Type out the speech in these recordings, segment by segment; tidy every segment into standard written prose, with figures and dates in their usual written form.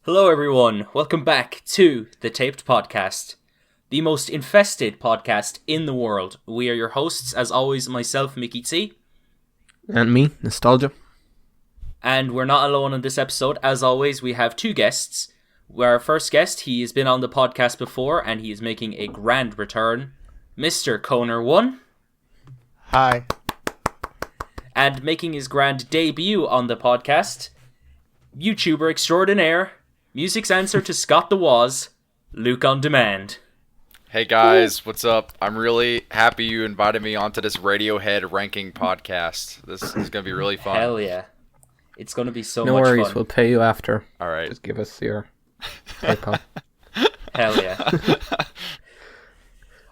Hello everyone, welcome back to the Taped Podcast, the most infested podcast in the world. We are your hosts, as always, myself, MickyT. And me, Nostalgia. And we're not alone on this episode. As always, we have two guests. Our first guest, he has been on the podcast before, and he is making a grand return, Mr. Coner1. Hi. And making his grand debut on the podcast, YouTuber extraordinaire, music's answer to Scott the Woz, LukeOnDemand. Hey guys, what's up? I'm really happy you invited me onto this Radiohead ranking podcast. This is going to be really fun. Hell yeah. It's going to be so No much worries, fun. we'll pay you after. All right. Just give us your PayPal. Hell yeah.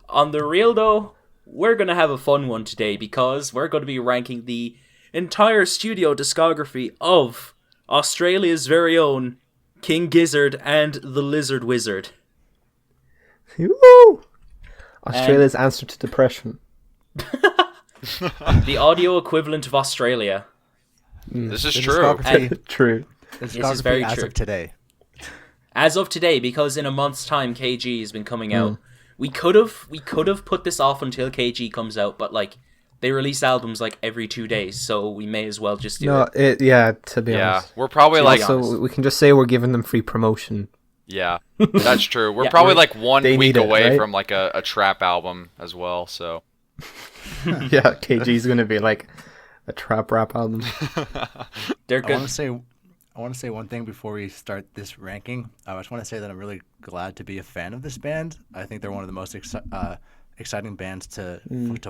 On the real though, we're going to have a fun one today because we're going to be ranking the entire studio discography of Australia's very own King Gizzard and the Lizard Wizard. Woo! Australia's answer to depression. The audio equivalent of Australia. This is The true. discography- True. the This is discography very as true. of today. As of today, because in a month's time KG has been coming out. We could have put this off until KG comes out, but like they release albums like every 2 days, so we may as well just do it. To be Yeah, honest. we're probably like, Also, we can just say we're giving them free promotion. yeah, that's true. We're Yeah, probably we're- like 1 they week need it, away right? from like a trap album as well, so. Yeah, KG's gonna be like a trap rap album. They're I good. want to say one thing before we start this ranking. I just want to say that I'm really glad to be a fan of this band. I think they're one of the most exciting bands to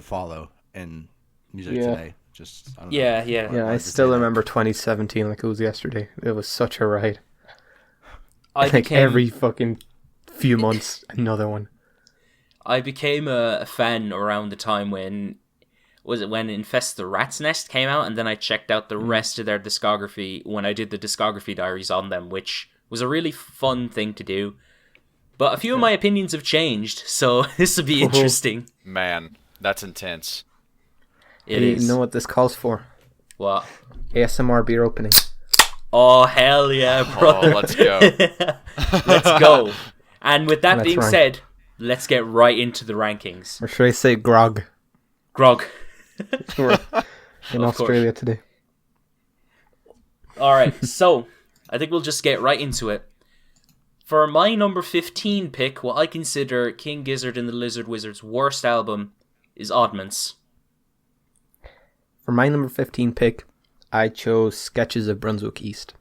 follow in music Yeah. today. Just I don't know. Yeah. Yeah, I wanted to still say that. remember 2017 like it was yesterday. It was such a ride. I Like became every fucking few months, another one. I became a fan around the time when Infest the Rat's Nest came out, and then I checked out the rest of their discography when I did the discography diaries on them, which was a really fun thing to do. But a few of my opinions have changed, so this will be interesting. Man, that's intense. It Hey, is. You know what this calls for? What? ASMR beer opening. Oh, hell yeah, Oh, brother. let's go. Let's go. And with that Let's being rank. said, let's get right into the rankings. Or should I say grog? Grog. We're in Of course. Australia today. Alright, so I think we'll just get right into it. For my number 15 pick, what I consider King Gizzard and the Lizard Wizard's worst album is Oddments. For my number 15 pick, I chose Sketches of Brunswick East.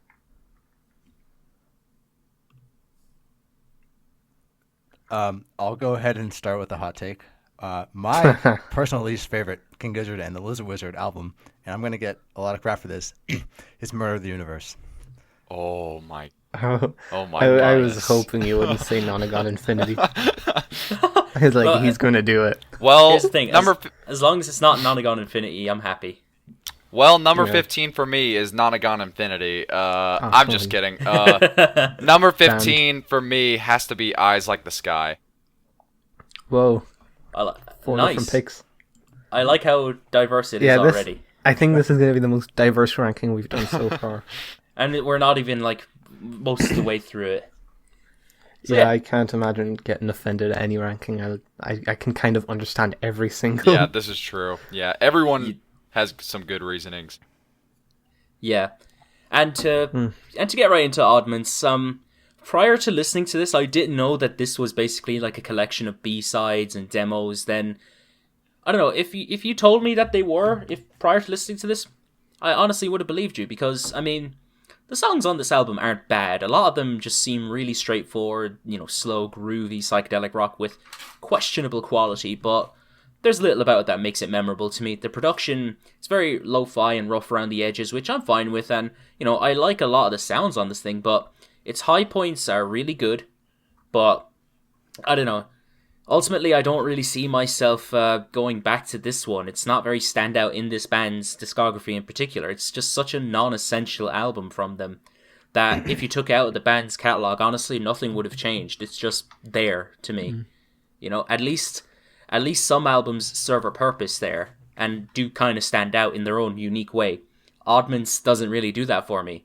I'll go ahead and start with a hot take. My personal least favorite King Gizzard and the Lizard Wizard album, and I'm gonna get a lot of crap for this, is Murder of the Universe. Oh my. Oh, Oh my I was goodness. hoping you wouldn't say Nonagon Infinity. I was like, Well, he's going to do it. Well, Here's the thing, number as long as it's not Nonagon Infinity, I'm happy. number Yeah. 15 for me is Nonagon Infinity. I'm just fine. kidding. Number 15 for me has to be Eyes Like the Sky. Whoa, I li- 4 nice. different picks. I like how diverse it is Yeah, this, already. I think this is going to be the most diverse ranking we've done so far. And we're not even like most of the way through it. So, Yeah, I can't imagine getting offended at any ranking. I can kind of understand every single. Yeah, this is true. Yeah, everyone has some good reasonings. Yeah. And to get right into Oddments, prior to listening to this, I didn't know that this was basically like a collection of B-sides and demos. Then I don't know, if you told me that they were, if prior to listening to this, I honestly would have believed you, because I mean, the songs on this album aren't bad. A lot of them just seem really straightforward, slow, groovy, psychedelic rock with questionable quality, but there's little about it that makes it memorable to me. The production is very lo-fi and rough around the edges, which I'm fine with, and, I like a lot of the sounds on this thing, but its high points are really good, but, I don't know. Ultimately, I don't really see myself going back to this one. It's not very standout in this band's discography in particular. It's just such a non-essential album from them that if you took out the band's catalogue, honestly, nothing would have changed. It's just there to me. At least some albums serve a purpose there and do kind of stand out in their own unique way. Oddments doesn't really do that for me.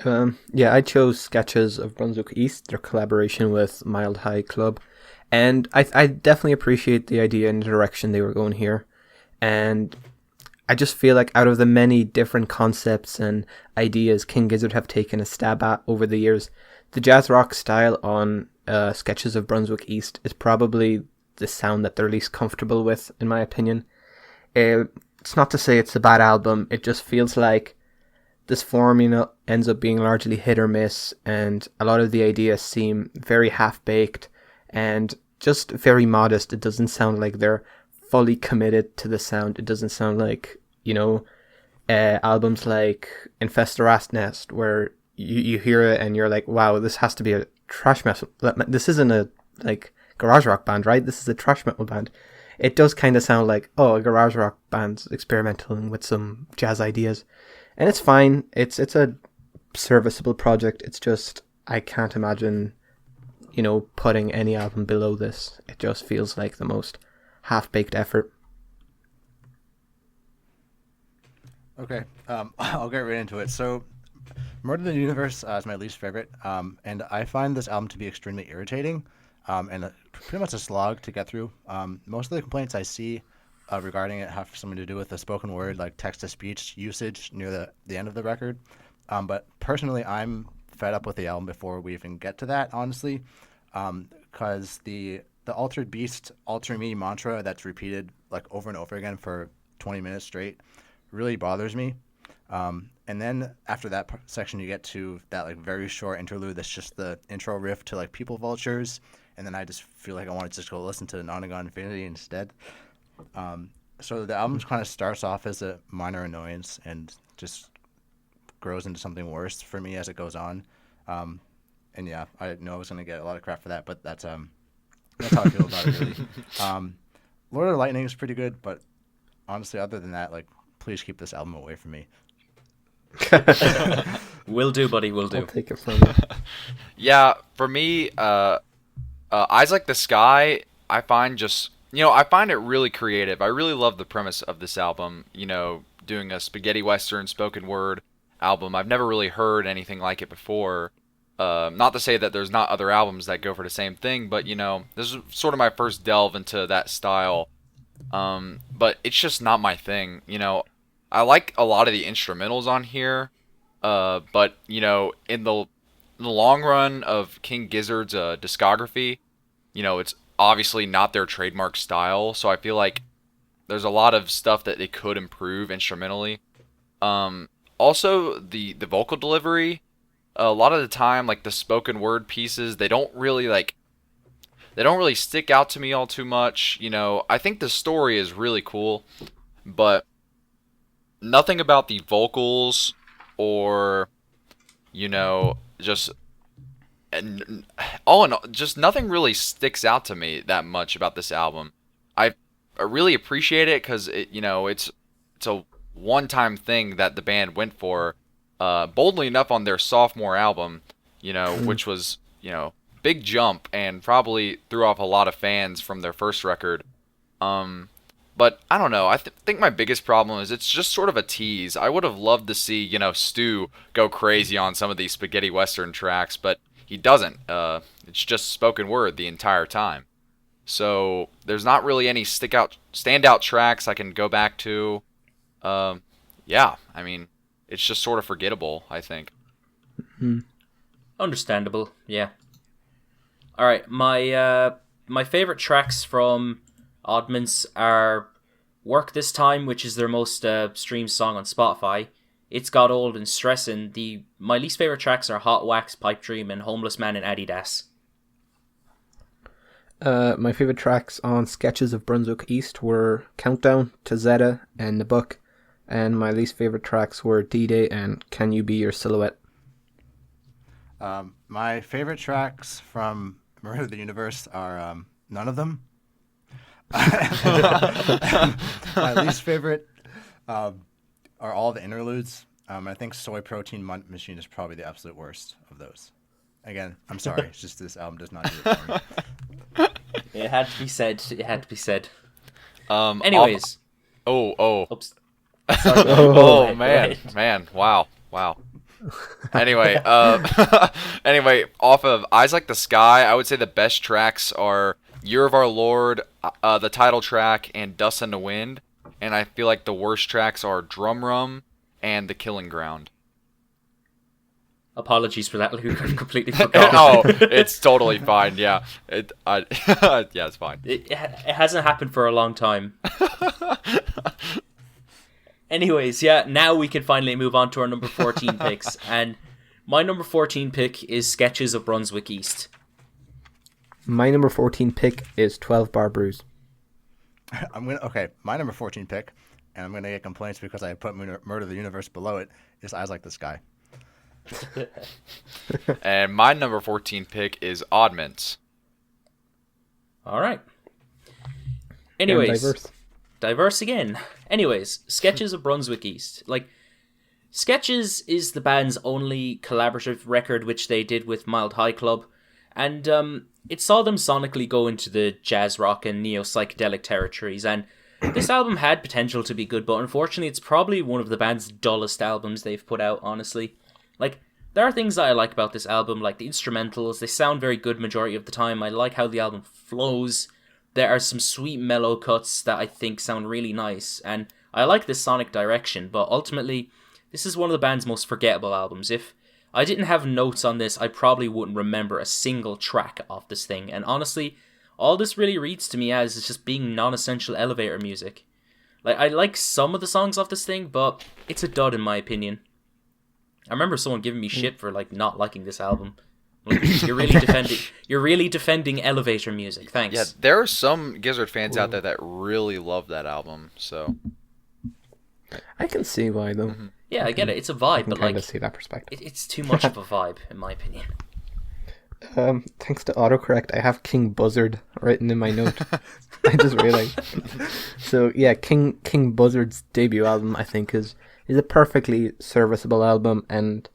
Yeah, I chose Sketches of Brunswick East, their collaboration with Mild High Club. And I definitely appreciate the idea and the direction they were going here. And I just feel like out of the many different concepts and ideas King Gizzard have taken a stab at over the years, the jazz rock style on Sketches of Brunswick East is probably the sound that they're least comfortable with, in my opinion. It's not to say it's a bad album, it just feels like this formula ends up being largely hit or miss, and a lot of the ideas seem very half-baked and just very modest. It doesn't sound like they're fully committed to the sound. It doesn't sound like, albums like Infest the Rat's Nest, where you hear it and you're like, wow, this has to be a thrash metal. This isn't a garage rock band, right? This is a thrash metal band. It does kind of sound like, a garage rock band's experimenting with some jazz ideas. And it's fine. It's a serviceable project. It's just, I can't imagine, putting any album below this. It just feels like the most half-baked effort. Okay, I'll get right into it. So, Murder the Universe is my least favorite, and I find this album to be extremely irritating, and pretty much a slog to get through. Most of the complaints I see regarding it have something to do with the spoken word, like text-to-speech usage near the end of the record. But personally, I'm fed up with the album before we even get to that, honestly, because the Altered Beast, Alter Me mantra that's repeated like over and over again for 20 minutes straight really bothers me. And then after that section, you get to that like very short interlude that's just the intro riff to like People Vultures, and then I just feel like I want to just go listen to Nonagon Infinity instead. So the album kind of starts off as a minor annoyance and just grows into something worse for me as it goes on. And yeah, I know I was going to get a lot of crap for that, but that's how I feel about it, really. Lord of the Lightning is pretty good, but honestly, other than that, like, please keep this album away from me. Will do, buddy, will do. I'll take it from you. Yeah, for me, Eyes Like the Sky, I find I find it really creative. I really love the premise of this album, doing a spaghetti western spoken word album. I've never really heard anything like it before. Not to say that there's not other albums that go for the same thing, but, this is sort of my first delve into that style. But it's just not my thing, I like a lot of the instrumentals on here, but, in the long run of King Gizzard's discography, it's obviously not their trademark style, so I feel like there's a lot of stuff that they could improve instrumentally. Also, the vocal delivery, a lot of the time, like the spoken word pieces, they don't really stick out to me all too much. I think the story is really cool, but nothing about the vocals or, just all in all, just nothing really sticks out to me that much about this album. I really appreciate it because it's a one-time thing that the band went for, boldly enough on their sophomore album, which was big jump and probably threw off a lot of fans from their first record. But I don't know. I think my biggest problem is it's just sort of a tease. I would have loved to see Stu go crazy on some of these spaghetti western tracks, but he doesn't. It's just spoken word the entire time. So there's not really any standout tracks I can go back to. Yeah, I mean, it's just sort of forgettable, I think. Mm-hmm. Understandable, yeah. All right, my favorite tracks from Oddments are Work This Time, which is their most streamed song on Spotify. It's Got Old and Stressin'. My least favorite tracks are Hot Wax, Pipe Dream, and Homeless Man and Adidas. My favorite tracks on Sketches of Brunswick East were Countdown, Tazetta, and The Book. And my least favorite tracks were D-Day and Can You Be Your Silhouette. My favorite tracks from Murder of the Universe are none of them. My least favorite are all the interludes. I think Soy Protein Machine is probably the absolute worst of those. Again, I'm sorry. It's just this album does not do it for me. It had to be said. It had to be said. Anyways. Oh. Oops. Oh, man. Wow. Anyway, anyway, off of Eyes Like the Sky, I would say the best tracks are Year of Our Lord, the title track, and Dust in the Wind. And I feel like the worst tracks are Drum Rum and The Killing Ground. Apologies for that, Luke. I completely forgot. Oh, it's totally fine. Yeah, yeah, it's fine. It hasn't happened for a long time. Anyways, yeah, now we can finally move on to our number 14 picks. And my number 14 pick is Sketches of Brunswick East. My number 14 pick is 12 Bar Brews. My number 14 pick, and I'm gonna get complaints because I put Murder of the Universe below it, is Eyes Like the Sky. And my number 14 pick is Oddments. All right. Anyways, diverse again. Anyways, Sketches of Brunswick East. Like, Sketches is the band's only collaborative record, which they did with Mild High Club, and it saw them sonically go into the jazz rock and neo-psychedelic territories, and this album had potential to be good, but unfortunately it's probably one of the band's dullest albums they've put out, honestly. Like, there are things that I like about this album, like the instrumentals. They sound very good majority of the time. I like how the album flows. There are some sweet mellow cuts that I think sound really nice, and I like the sonic direction, but ultimately, this is one of the band's most forgettable albums. If I didn't have notes on this, I probably wouldn't remember a single track off this thing, and honestly, all this really reads to me as is just being non-essential elevator music. Like, I like some of the songs off this thing, but it's a dud in my opinion. I remember someone giving me shit for like not liking this album. Like, you're really defending elevator music. Thanks. Yeah, there are some Gizzard fans out there that really love that album. So I can see why though. Mm-hmm. Yeah, I get it. It's a vibe, but like, see that perspective. It's too much of a vibe, in my opinion. Thanks to autocorrect, I have King Gizzard written in my note. I just realized. So yeah, King Gizzard's debut album, I think, is a perfectly serviceable album, and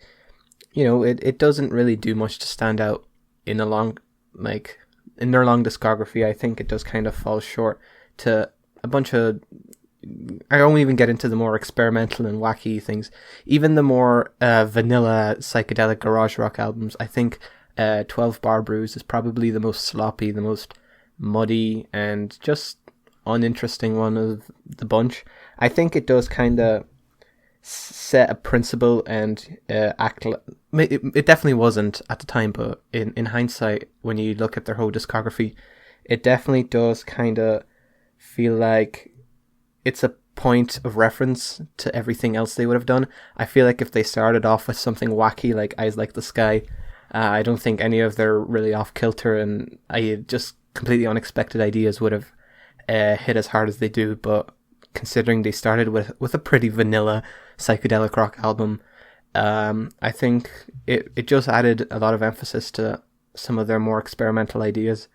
you know it doesn't really do much to stand out in their long discography. I think it does kind of fall short to a bunch of. I won't even get into the more experimental and wacky things. Even the more vanilla psychedelic garage rock albums, I think 12 Bar Brews is probably the most sloppy, the most muddy, and just uninteresting one of the bunch. I think it does kind of set a principle and act. It definitely wasn't at the time, but in hindsight, when you look at their whole discography, it definitely does kind of feel like it's a point of reference to everything else they would have done. I feel like if they started off with something wacky like Eyes Like the Sky, I don't think any of their really off kilter and just completely unexpected ideas would have hit as hard as they do. But considering they started with a pretty vanilla psychedelic rock album, I think it just added a lot of emphasis to some of their more experimental ideas.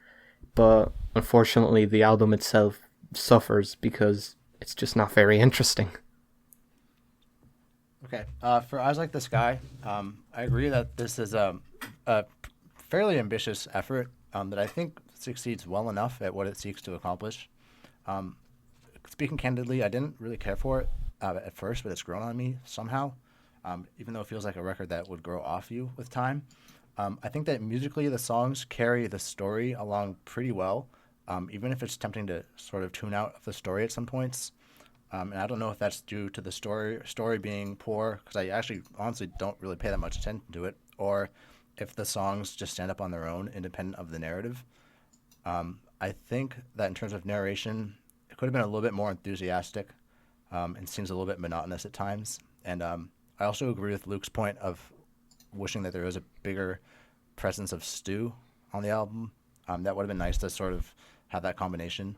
But unfortunately, the album itself suffers because it's just not very interesting. Okay, for Eyes Like the Sky, I agree that this is a fairly ambitious effort that I think succeeds well enough at what it seeks to accomplish. Speaking candidly, I didn't really care for it at first, but it's grown on me somehow, even though it feels like a record that would grow off you with time. I think that musically the songs carry the story along pretty well, even if it's tempting to sort of tune out of the story at some points. And I don't know if that's due to the story being poor, because I actually honestly don't really pay that much attention to it, or if the songs just stand up on their own, independent of the narrative. I think that in terms of narration, it could have been a little bit more enthusiastic, and seems a little bit monotonous at times. And I also agree with Luke's point of wishing that there was a bigger presence of Stu on the album. That would have been nice to sort of have that combination.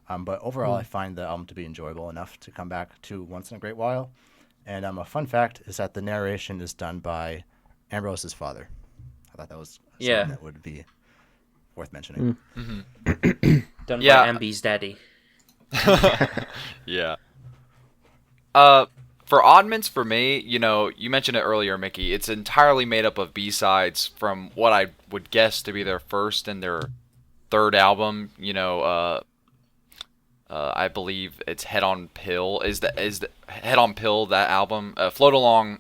But overall, I find the album to be enjoyable enough to come back to once in a great while. And a fun fact is that the narration is done by Ambrose's father. I thought that was something that would be worth mentioning. Mm-hmm. Done by Ambi's daddy. Yeah. For Oddments, for me, you mentioned it earlier, Mickey. It's entirely made up of B-sides from what I would guess to be their first and their third album. I believe it's Head on Pill. Is the Head on Pill that album? Float Along.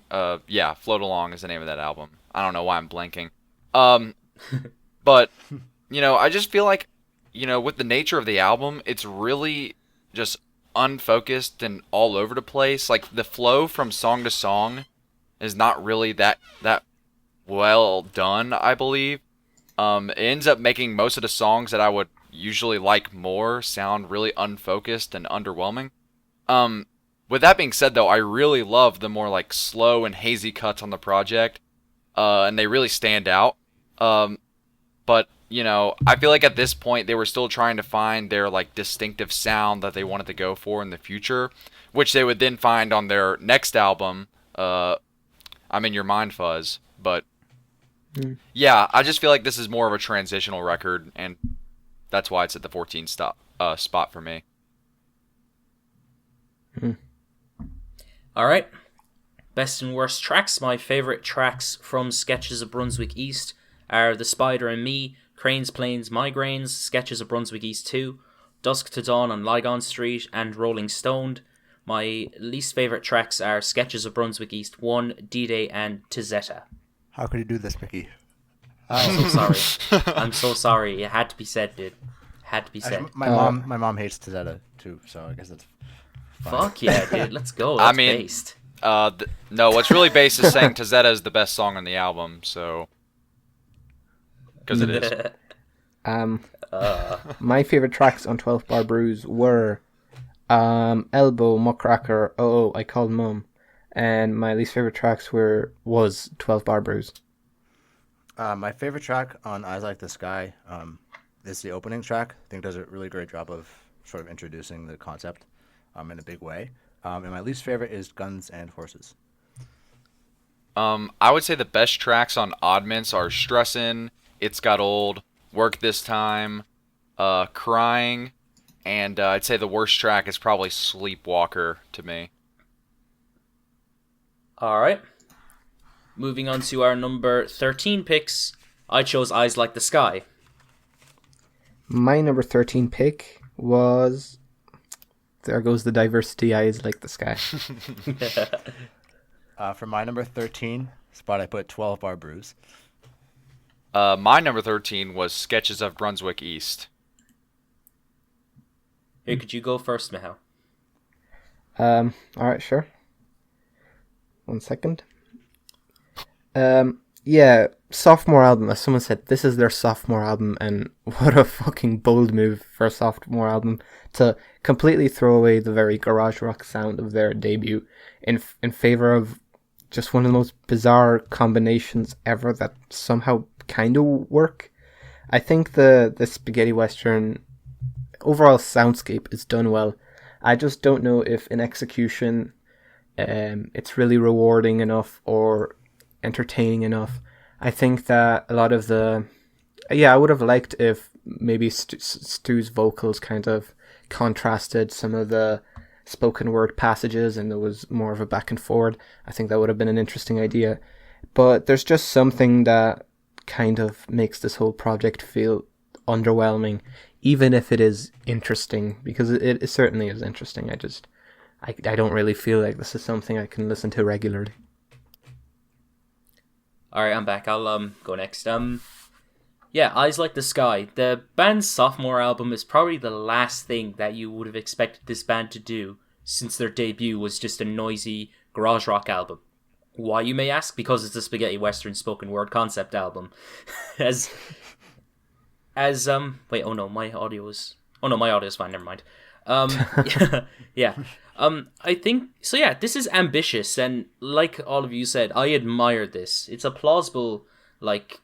Yeah, Float Along is the name of that album. I don't know why I'm blanking. But I just feel like with the nature of the album, it's really just unfocused and all over the place. Like the flow from song to song is not really that well done, I believe. It ends up making most of the songs that I would usually like more sound really unfocused and underwhelming. With that being said, though, I really love the more like slow and hazy cuts on the project, and they really stand out. But I feel like at this point they were still trying to find their like distinctive sound that they wanted to go for in the future, which they would then find on their next album, I'm in Your Mind, Fuzz. But yeah, I just feel like this is more of a transitional record, and that's why it's at the 14th spot for me. All right. Best and worst tracks. My favorite tracks from Sketches of Brunswick East are The Spider and Me, Cranes, Planes, Migraines, Sketches of Brunswick East 2, Dusk to Dawn on Lygon Street, and Rolling Stoned. My least favorite tracks are Sketches of Brunswick East 1, D-Day, and Tizetta. How could you do this, Mickey? I'm so sorry. I'm so sorry. It had to be said, dude. Had to be said. My mom hates Tizetta too, so I guess that's fine. Fuck yeah, dude. Let's go. That's based. No, what's really based is saying Tizetta is the best song on the album, so... Because it is. My favorite tracks on 12 Bar Brews were Elbow, Muckracker, Oh, I Called Mum. And my least favorite tracks was 12 Bar Brews. My favorite track on Eyes Like the Sky is the opening track. I think it does a really great job of sort of introducing the concept in a big way. And my least favorite is Guns and Horses. I would say the best tracks on Oddments are Stressin', It's Got Old, Work This Time, Crying, and I'd say the worst track is probably Sleepwalker to me. Alright. Moving on to our number 13 picks. I chose Eyes Like the Sky. My number 13 pick was... There goes the diversity, Eyes Like the Sky. For my number 13 spot, I put 12 Bar Brews. My number 13 was Sketches of Brunswick East. Here, could you go first, Michal? Alright, sure. 1 second. Yeah, sophomore album. As someone said, this is their sophomore album, and what a fucking bold move for a sophomore album to completely throw away the very garage rock sound of their debut in favor of just one of the most bizarre combinations ever that somehow kind of work. I think the spaghetti western overall soundscape is done well. I just don't know if in execution it's really rewarding enough or entertaining enough. I think that a lot of I would have liked if maybe Stu's vocals kind of contrasted some of the spoken word passages and there was more of a back and forward. I think that would have been an interesting idea. But there's just something that kind of makes this whole project feel underwhelming, even if it is interesting, because it certainly is interesting. I don't really feel like this is something I can listen to regularly. Alright, I'm back. I'll go next. Yeah, Eyes Like the Sky. The band's sophomore album is probably the last thing that you would have expected this band to do since their debut was just a noisy garage rock album. Why, you may ask? Because it's a spaghetti western spoken word concept album. Wait, oh no, my audio is fine, never mind. Yeah. I think, so yeah, this is ambitious, and like all of you said, I admire this. It's a plausible, like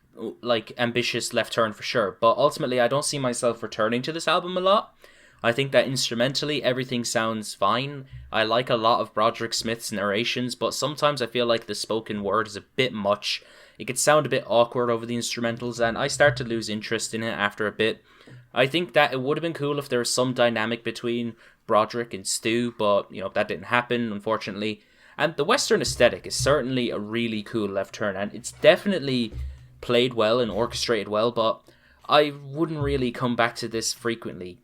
ambitious left turn for sure, but ultimately I don't see myself returning to this album a lot. I think that instrumentally everything sounds fine. I like a lot of Broderick Smith's narrations, but sometimes I feel like the spoken word is a bit much. It could sound a bit awkward over the instrumentals, and I start to lose interest in it after a bit. I think that it would have been cool if there was some dynamic between Broderick and Stu, but that didn't happen, unfortunately. And the Western aesthetic is certainly a really cool left turn, and it's definitely played well and orchestrated well, but I wouldn't really come back to this frequently,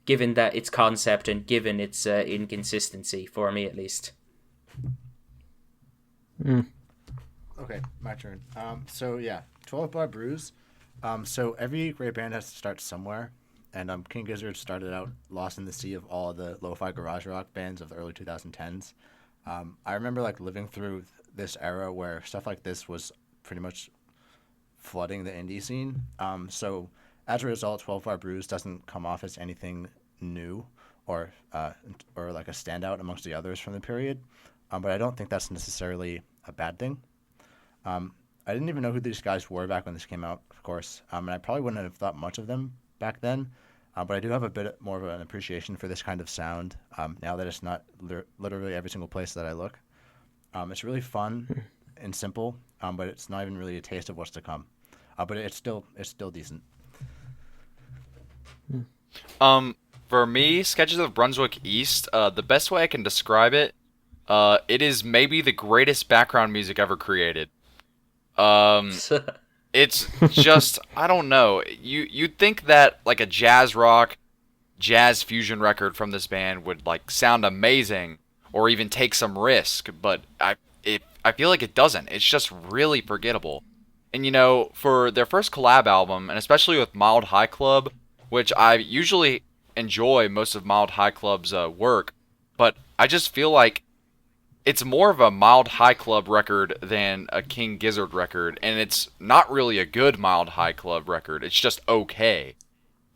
given that its concept and given its inconsistency, for me at least. Okay, my turn. So yeah, 12 Bar Brews. So every great band has to start somewhere, and King Gizzard started out lost in the sea of all the lo-fi garage rock bands of the early 2010s. I remember like living through this era where stuff like this was pretty much flooding the indie scene. So as a result, 12 Bar Brews doesn't come off as anything new or like a standout amongst the others from the period. But I don't think that's necessarily a bad thing. I didn't even know who these guys were back when this came out, of course, and I probably wouldn't have thought much of them back then, but I do have a bit more of an appreciation for this kind of sound now that it's not literally every single place that I look. It's really fun and simple, but it's not even really a taste of what's to come. But it's still decent. For me, Sketches of Brunswick East, the best way I can describe it, it is maybe the greatest background music ever created. It's just, I don't know. You'd think that like a jazz rock, jazz fusion record from this band would like sound amazing or even take some risk, but I feel like it doesn't. It's just really forgettable. And you know, for their first collab album, and especially with Mild High Club, which I usually enjoy most of Mild High Club's work, but I just feel like it's more of a Mild High Club record than a King Gizzard record, and it's not really a good Mild High Club record. It's just okay.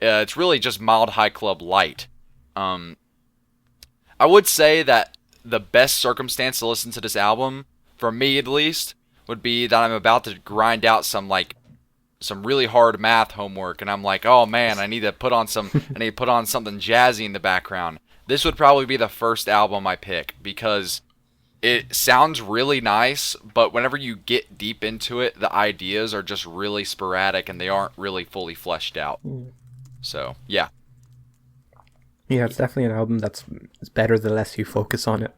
It's really just Mild High Club light. I would say that the best circumstance to listen to this album, for me at least, would be that I'm about to grind out some really hard math homework, and I'm like, oh man, I need to put on something jazzy in the background. This would probably be the first album I pick, because it sounds really nice, but whenever you get deep into it, the ideas are just really sporadic and they aren't really fully fleshed out. So, yeah. Yeah, it's definitely an album it's better the less you focus on it.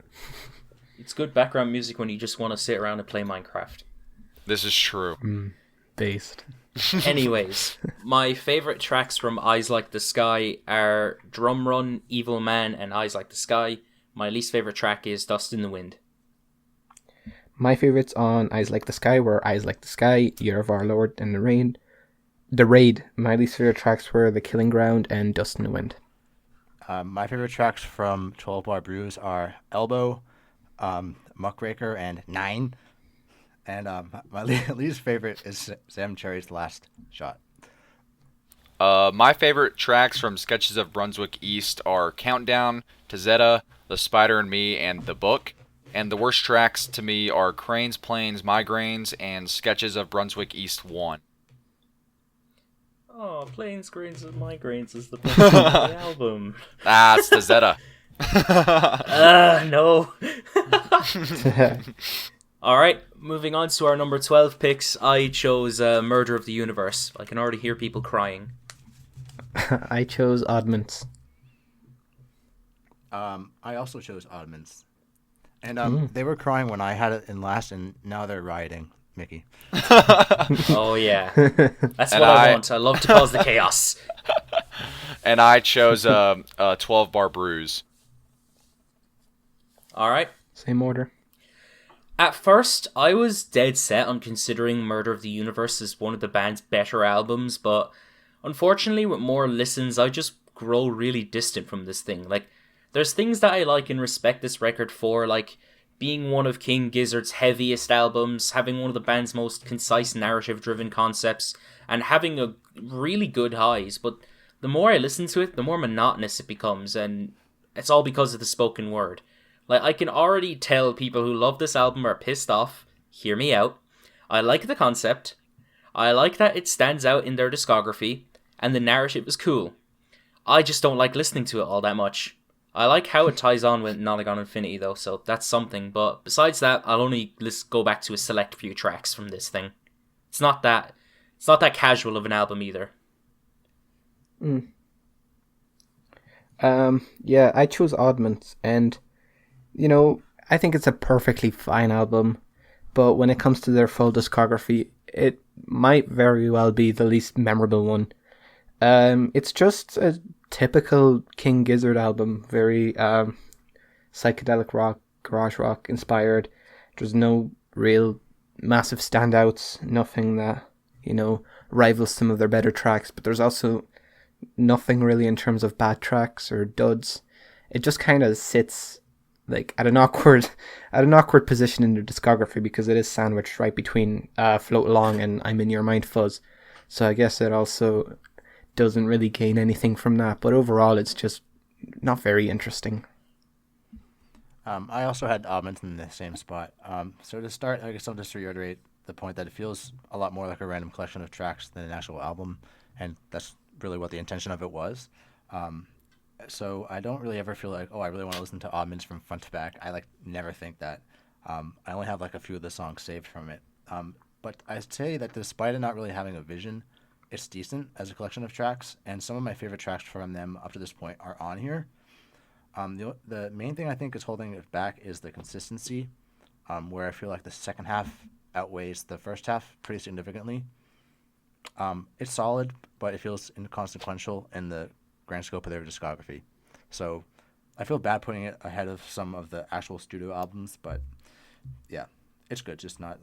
It's good background music when you just want to sit around and play Minecraft. This is true. Based. Anyways, my favorite tracks from Eyes Like the Sky are Drum Run, Evil Man, and Eyes Like the Sky. My least favorite track is Dust in the Wind. My favorites on Eyes Like the Sky were Eyes Like the Sky, Year of Our Lord, and The Rain. The Raid. My least favorite tracks were The Killing Ground and Dust in the Wind. My favorite tracks from 12 Bar Brews are Elbow, Muckraker, and Nine. And my least favorite is Sam Cherry's Last Shot. My favorite tracks from Sketches of Brunswick East are Countdown, Tazetta, The Spider and Me, and The Book. And the worst tracks to me are Cranes, Planes, Migraines, and Sketches of Brunswick East 1. Oh, Planes, Grains, and Migraines is the best of the album. Ah, it's Tazetta. No. Alright, moving on to our number 12 picks. I chose Murder of the Universe. I can already hear people crying. I chose Oddments. I also chose Oddments. And they were crying when I had it in last, and now they're rioting, Mickey. Oh, yeah. That's what I want. I love to cause the chaos. And I chose 12 Bar Brews. Alright. Same order. At first, I was dead set on considering Murder of the Universe as one of the band's better albums, but unfortunately, with more listens, I just grow really distant from this thing. Like, there's things that I like and respect this record for, like being one of King Gizzard's heaviest albums, having one of the band's most concise narrative-driven concepts, and having a really good highs, but the more I listen to it, the more monotonous it becomes, and it's all because of the spoken word. Like, I can already tell people who love this album are pissed off. Hear me out. I like the concept. I like that it stands out in their discography, and the narrative is cool. I just don't like listening to it all that much. I like how it ties on with Nonagon Infinity, though, so that's something. But besides that, I'll only go back to a select few tracks from this thing. It's not that casual of an album either. Yeah, I chose Oddments, and you know, I think it's a perfectly fine album, but when it comes to their full discography, it might very well be the least memorable one. It's just a typical King Gizzard album, very psychedelic rock, garage rock inspired. There's no real massive standouts, nothing that, rivals some of their better tracks, but there's also nothing really in terms of bad tracks or duds. It just kind of sits like at an awkward position in the discography because it is sandwiched right between Float Along and I'm in Your Mind Fuzz. So I guess it also doesn't really gain anything from that, but overall it's just not very interesting. I also had Oddments in the same spot. So to start, I guess I'll just reiterate the point that it feels a lot more like a random collection of tracks than an actual album, and that's really what the intention of it was. So I don't really ever feel like, I really want to listen to Oddments from front to back. I never think that. I only have a few of the songs saved from it. But I'd say that despite it not really having a vision, it's decent as a collection of tracks, and some of my favorite tracks from them up to this point are on here. The main thing I think is holding it back is the consistency, where I feel like the second half outweighs the first half pretty significantly. It's solid, but it feels inconsequential in the grand scope of their discography. So I feel bad putting it ahead of some of the actual studio albums, but yeah, it's good, just not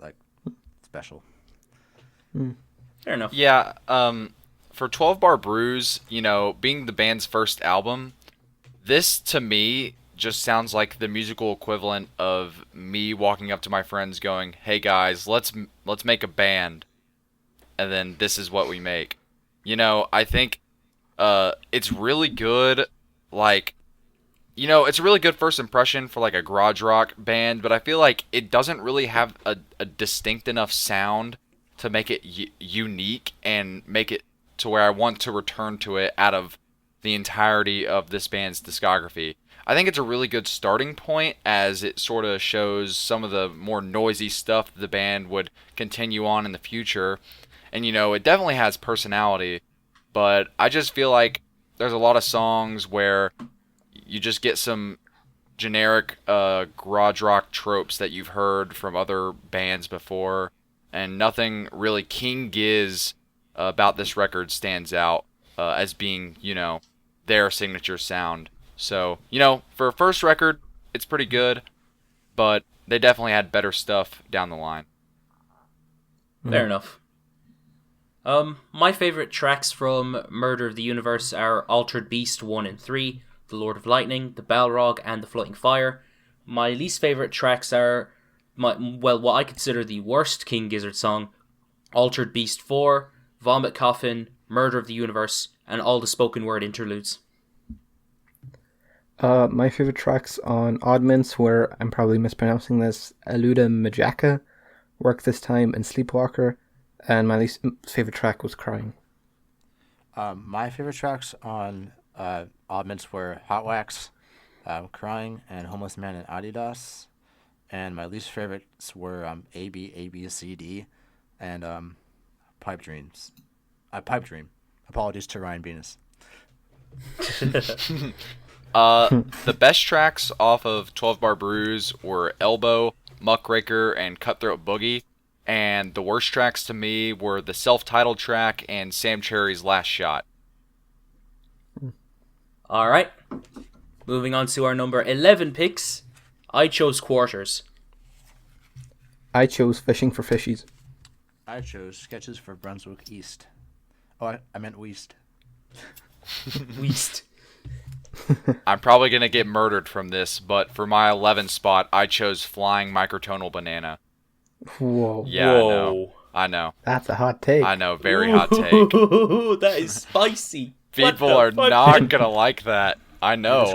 special. Fair enough. Yeah, for 12 Bar Brews, being the band's first album, this to me just sounds like the musical equivalent of me walking up to my friends going, "Hey guys, let's make a band." And then this is what we make. I think it's really good, it's a really good first impression for a garage rock band, but I feel like it doesn't really have a distinct enough sound to make it unique and make it to where I want to return to it out of the entirety of this band's discography. I think it's a really good starting point as it sort of shows some of the more noisy stuff the band would continue on in the future. And, it definitely has personality, but I just feel like there's a lot of songs where you just get some generic garage rock tropes that you've heard from other bands before, and nothing really King Giz about this record stands out as being, their signature sound. So, for a first record, it's pretty good, but they definitely had better stuff down the line. Fair enough. My favorite tracks from Murder of the Universe are Altered Beast 1 and 3, The Lord of Lightning, The Balrog, and The Floating Fire. My least favorite tracks are, what I consider the worst King Gizzard song, Altered Beast 4, Vomit Coffin, Murder of the Universe, and all the spoken word interludes. My favorite tracks on Oddments were, I'm probably mispronouncing this, Aluda Majaka, Work This Time, and Sleepwalker. And my least favorite track was Crying. My favorite tracks on Oddments were Hot Wax, Crying, and Homeless Man and Adidas. And my least favorites were ABCD, and Pipe Dream. Apologies to Ryan Venus. The best tracks off of 12 Bar Brews were Elbow, Muckraker, and Cutthroat Boogie. And the worst tracks to me were the self-titled track and Sam Cherry's Last Shot. Alright. Moving on to our number 11 picks. I chose Quarters. I chose Fishing for Fishies. I chose Sketches for Brunswick East. Oh, I meant West. West. I'm probably going to get murdered from this, but for my 11th spot, I chose Flying Microtonal Banana. Whoa. Yeah, Whoa. I know. That's a hot take. I know, very hot take. That is spicy. People are not going to like that. I know.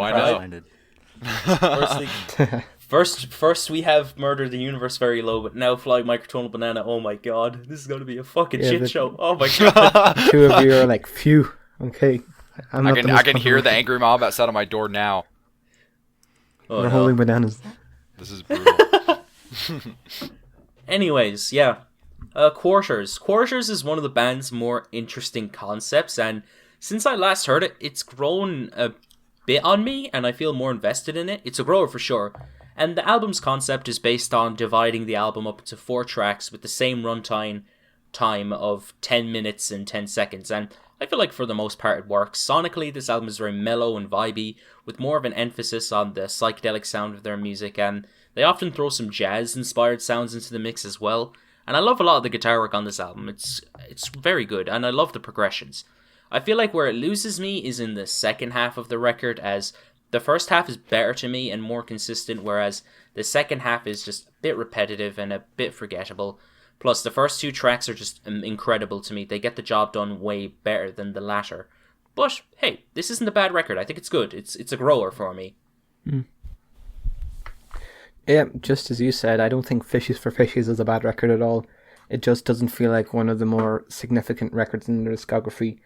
First we have Murder the Universe very low, but now Fly Microtonal Banana. Oh my god, this is going to be a fucking shit show. Oh my god. Two of you are like, phew. Okay. I can hear the angry mob outside of my door now. We're holding bananas. This is brutal. Anyways, yeah. Quarters. Quarters is one of the band's more interesting concepts, and since I last heard it, it's grown a bit on me, and I feel more invested in it. It's a grower for sure. And the album's concept is based on dividing the album up into 4 tracks with the same runtime time of 10 minutes and 10 seconds. And I feel like for the most part it works. Sonically, this album is very mellow and vibey, with more of an emphasis on the psychedelic sound of their music, and they often throw some jazz-inspired sounds into the mix as well. And I love a lot of the guitar work on this album. It's very good, and I love the progressions. I feel like where it loses me is in the second half of the record, as the first half is better to me and more consistent, whereas the second half is just a bit repetitive and a bit forgettable. Plus, the first 2 tracks are just incredible to me. They get the job done way better than the latter. But, hey, this isn't a bad record. I think it's good. It's a grower for me. Yeah, just as you said, I don't think Fishies for Fishies is a bad record at all. It just doesn't feel like one of the more significant records in their discography.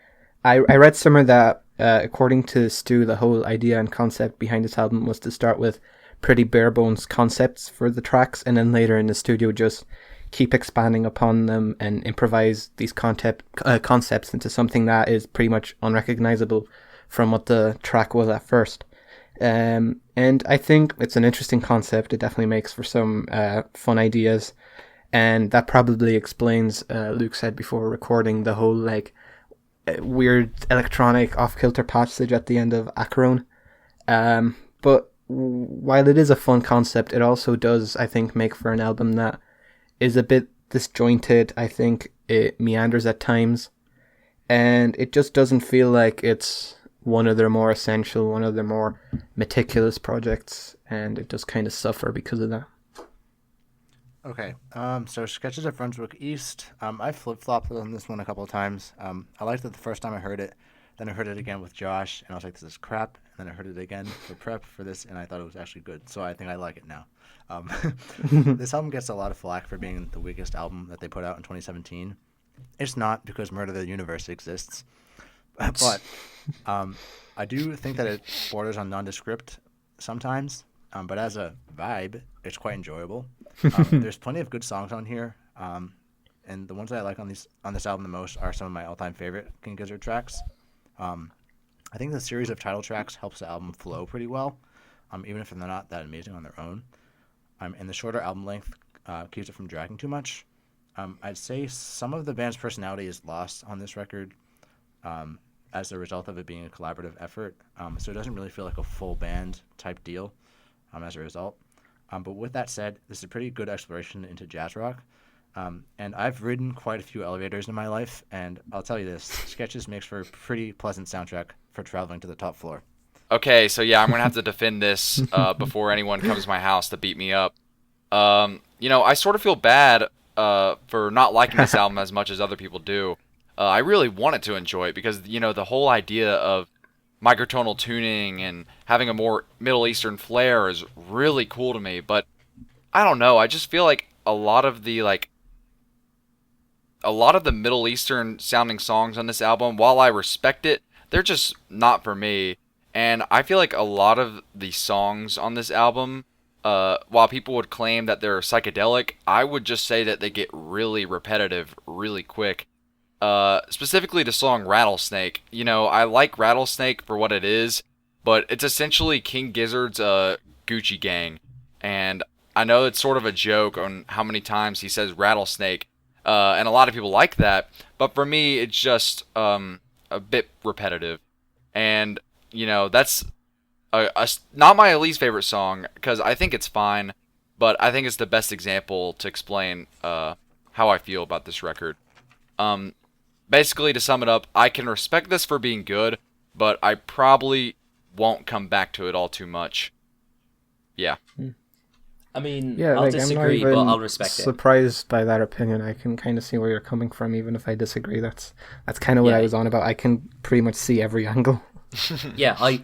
I read somewhere that, according to Stu, the whole idea and concept behind this album was to start with pretty bare bones concepts for the tracks, and then later in the studio just keep expanding upon them and improvise these concepts into something that is pretty much unrecognizable from what the track was at first. And I think it's an interesting concept. It definitely makes for some fun ideas, and that probably explains, Luke said before recording, the whole like weird electronic off-kilter passage at the end of Acheron. But while it is a fun concept, it also does, I think, make for an album that is a bit disjointed. I think it meanders at times, and it just doesn't feel like it's one of their more essential, one of their more meticulous projects, and it does kind of suffer because of that. Okay, so Sketches of Brunswick East. I flip-flopped on this one a couple of times. I liked it the first time I heard it. Then I heard it again with Josh, and I was like, this is crap. And then I heard it again for prep for this, and I thought it was actually good. So I think I like it now. This album gets a lot of flack for being the weakest album that they put out in 2017. It's not, because Murder the Universe exists. But I do think that it borders on nondescript sometimes. But as a vibe, it's quite enjoyable. There's plenty of good songs on here. And the ones that I like on this album the most are some of my all-time favorite King Gizzard tracks. I think the series of title tracks helps the album flow pretty well, even if they're not that amazing on their own. And the shorter album length keeps it from dragging too much. I'd say some of the band's personality is lost on this record as a result of it being a collaborative effort. So it doesn't really feel like a full band type deal as a result. But with that said, this is a pretty good exploration into jazz rock. And I've ridden quite a few elevators in my life, and I'll tell you this, Sketches makes for a pretty pleasant soundtrack for traveling to the top floor. Okay, so yeah, I'm going to have to defend this before anyone comes to my house to beat me up. I sort of feel bad for not liking this album as much as other people do. I really wanted to enjoy it because, the whole idea of microtonal tuning and having a more Middle Eastern flair is really cool to me, but I don't know, I just feel like a lot of the Middle Eastern sounding songs on this album, while I respect it, they're just not for me. And I feel like a lot of the songs on this album, while people would claim that they're psychedelic, I would just say that they get really repetitive really quick. Specifically the song Rattlesnake. I like Rattlesnake for what it is, but it's essentially King Gizzard's Gucci Gang. And I know it's sort of a joke on how many times he says Rattlesnake, and a lot of people like that, but for me, it's just a bit repetitive. And, that's not my least favorite song, because I think it's fine, but I think it's the best example to explain how I feel about this record. Basically, to sum it up, I can respect this for being good, but I probably won't come back to it all too much. Yeah. I mean, I'll disagree, but I'll respect it. Surprised by that opinion. I can kind of see where you're coming from, even if I disagree. That's kind of what I was on about. I can pretty much see every angle. I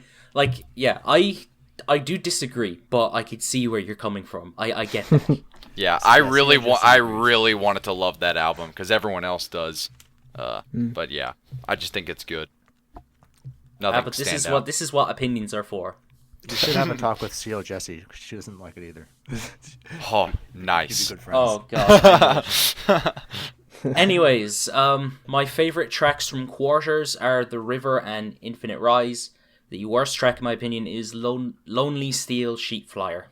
do disagree, but I could see where you're coming from. I get that. Yeah, I really wanted to love that album because everyone else does. But yeah, I just think it's good. Nothing but this is what opinions are for. You should have a talk with CO Jessie. She doesn't like it either. Oh, nice. Oh god. Anyways, my favorite tracks from Quarters are The River and Infinite Rise. The worst track, in my opinion, is Lonely Steel Sheep Flyer.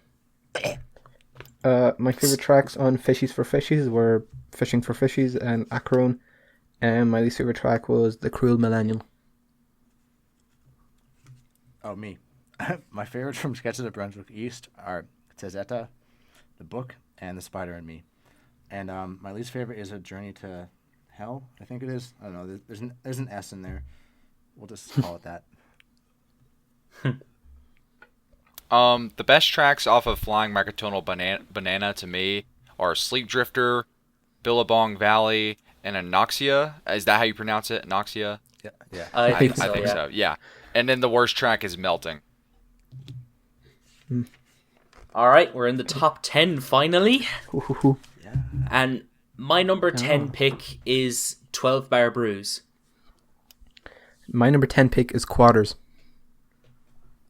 My favorite tracks on Fishies for Fishies were Fishing for Fishies and Acheron. And my least favorite track was The Cruel Millennial. Oh, me. My favorites from Sketches of Brunswick East are Tezetta, The Book, and The Spider and Me. And my least favorite is A Journey to Hell, I think it is. I don't know. There's an S in there. We'll just call it that. The best tracks off of Flying Microtonal Banana to me are Sleep Drifter, Billabong Valley, and Anoxia. Is that how you pronounce it? Anoxia? Yeah. I think I think so. so. Yeah. And then the worst track is Melting. All right, we're in the top 10 finally. Yeah. And my number 10 pick is 12 Bar Brews. My number 10 pick is Quarters.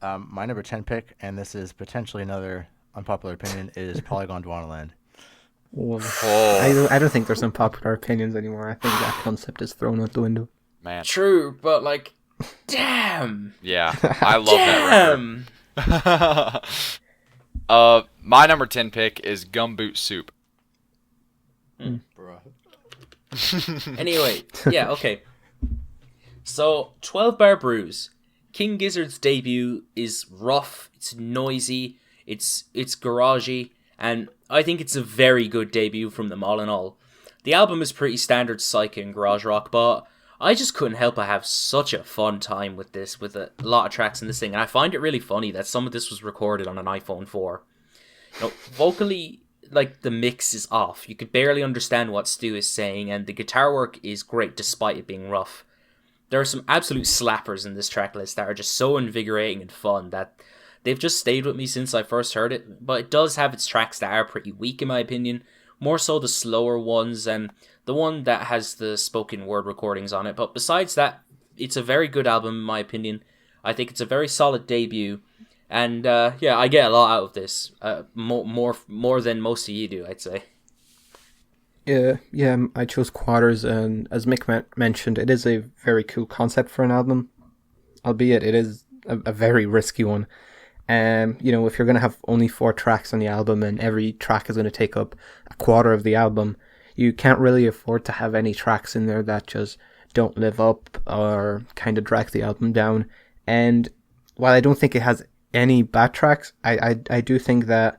My number 10 pick, and this is potentially another unpopular opinion, is Polygon Dwanaland. Well, Oh, I don't think there's unpopular opinions anymore. I think that concept is thrown out the window. man. True, but like, damn. Yeah, I love that record. Damn. My number 10 pick is Gumboot Soup. Bruh. Anyway, yeah, okay. So, 12 Bar Brews. King Gizzard's debut is rough, it's noisy, it's garagey, and I think it's a very good debut from them all in all. The album is pretty standard psyche and garage rock, but I just couldn't help but have such a fun time with this, with a lot of tracks in this thing, and I find it really funny that some of this was recorded on an iPhone 4. You know, vocally, like, the mix is off. You could barely understand what Stu is saying, and the guitar work is great despite it being rough. There are some absolute slappers in this track list that are just so invigorating and fun that they've just stayed with me since I first heard it, but it does have its tracks that are pretty weak in my opinion, more so the slower ones and the one that has the spoken word recordings on it, but besides that, it's a very good album in my opinion. I think it's a very solid debut, and yeah, I get a lot out of this, more than most of you do, I'd say. Yeah, I chose Quarters, and as Mick mentioned, it is a very cool concept for an album, albeit it is a very risky one. You know, if you're going to have only 4 tracks on the album and every track is going to take up a quarter of the album, you can't really afford to have any tracks in there that just don't live up or kind of drag the album down. And while I don't think it has any bad tracks, I do think that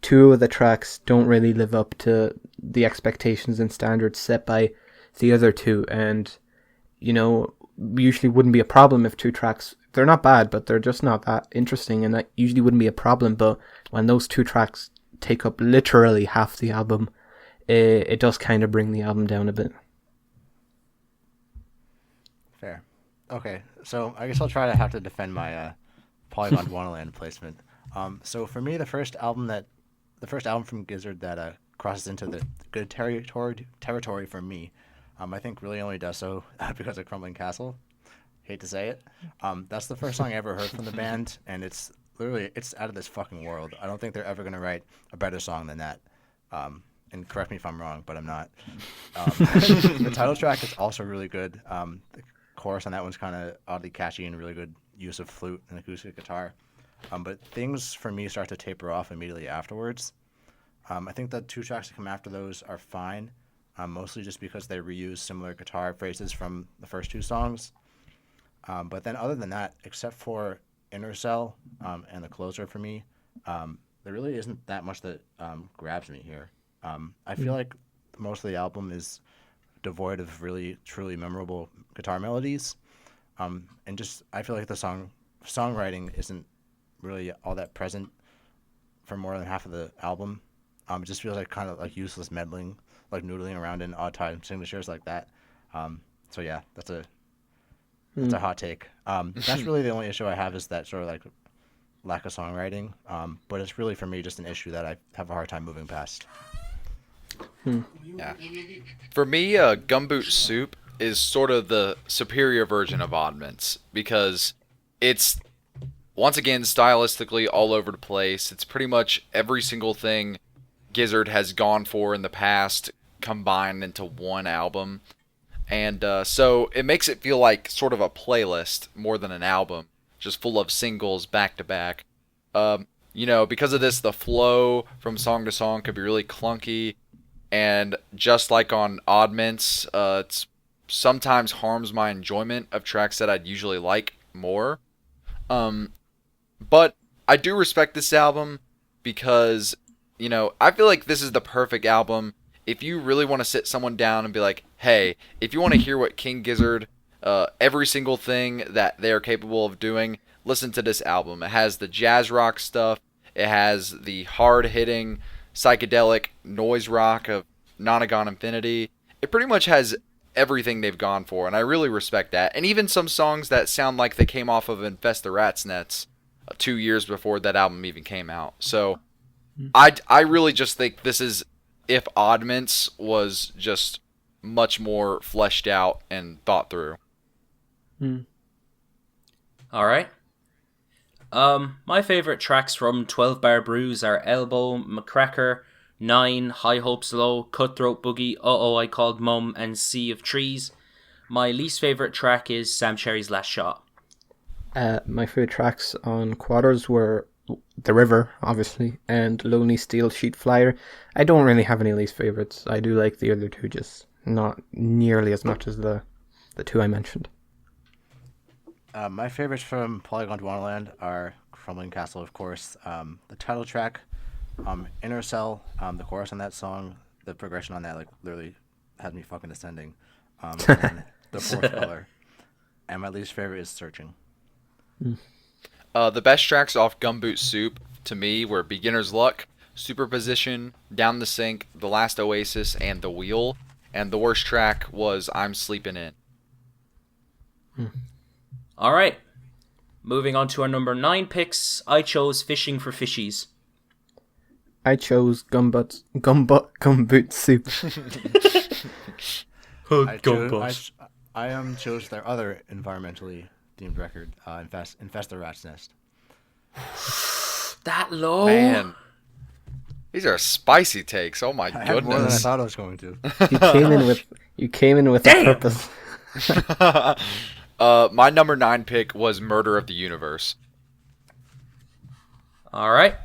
2 of the tracks don't really live up to the expectations and standards set by the other 2, and you know, usually wouldn't be a problem if 2 tracks, they're not bad, but they're just not that interesting, and that usually wouldn't be a problem. But when those 2 tracks take up literally half the album, it does kind of bring the album down a bit. Fair. Okay, so I guess I'll try to have to defend my Polygon Wonderland placement. So for me, the first album from Gizzard that crosses into the good territory for me, I think really only does so because of Crumbling Castle. Hate to say it. That's the first song I ever heard from the band, and it's out of this fucking world. I don't think they're ever gonna write a better song than that. And correct me if I'm wrong, but I'm not. The title track is also really good. The chorus on that one's kind of oddly catchy and really good use of flute and acoustic guitar. But things for me start to taper off immediately afterwards. I think the 2 tracks that come after those are fine, mostly just because they reuse similar guitar phrases from the first 2 songs. But then other than that, except for Inner Cell and the closer for me, there really isn't that much that grabs me here. I feel like most of the album is devoid of really, truly memorable guitar melodies. And just, I feel like the songwriting isn't really all that present for more than half of the album. It just feels like kind of like useless meddling, like noodling around in odd time signatures like that. So yeah, that's a hot take. That's really the only issue I have, is that sort of like lack of songwriting. But it's really for me just an issue that I have a hard time moving past. Yeah. For me, Gumboot Soup is sort of the superior version of Oddments, because it's, once again, stylistically all over the place. It's pretty much every single thing Gizzard has gone for in the past combined into one album. And so it makes it feel like sort of a playlist more than an album, just full of singles back to back. You know, because of this, the flow from song to song could be really clunky. And just like on Oddments, it's sometimes harms my enjoyment of tracks that I'd usually like more. But I do respect this album because, I feel like this is the perfect album if you really want to sit someone down and be like, hey, if you want to hear what King Gizzard, every single thing that they are capable of doing, listen to this album. It has the jazz rock stuff. It has the hard-hitting, psychedelic noise rock of Nonagon Infinity. It pretty much has everything they've gone for, and I really respect that. And even some songs that sound like they came off of Infest the Rat's Nets 2 years before that album even came out. So I really just think this is if Oddments was just much more fleshed out and thought through. All right. My favorite tracks from 12 Bar Brews are Elbow, McCracker, 9, High Hopes Low, Cutthroat Boogie, Uh-Oh I Called Mum, and Sea of Trees. My least favorite track is Sam Cherry's Last Shot. My favorite tracks on Quatters were The River, obviously, and Lonely Steel Sheet Flyer. I don't really have any least favorites. I do like the other two, just not nearly as much as the two I mentioned. My favorites from Polygon Wonderland are Crumbling Castle, of course, the title track, Inner Cell, the chorus on that song, the progression on that literally had me fucking ascending. And the fourth color. And my least favorite is Searching. The best tracks off Gumboot Soup, to me, were Beginner's Luck, Superposition, Down the Sink, The Last Oasis, and The Wheel. And the worst track was I'm Sleeping In. All right. Moving on to our number 9 picks, I chose Fishing for Fishies. I chose Gumboot Soup. I chose their other environmentally themed record, Infest the Rat's Nest. That low? Man. These are spicy takes. Oh my I had more than I goodness. thought I was going to. You came in with a purpose. My number 9 pick was Murder of the Universe. All right.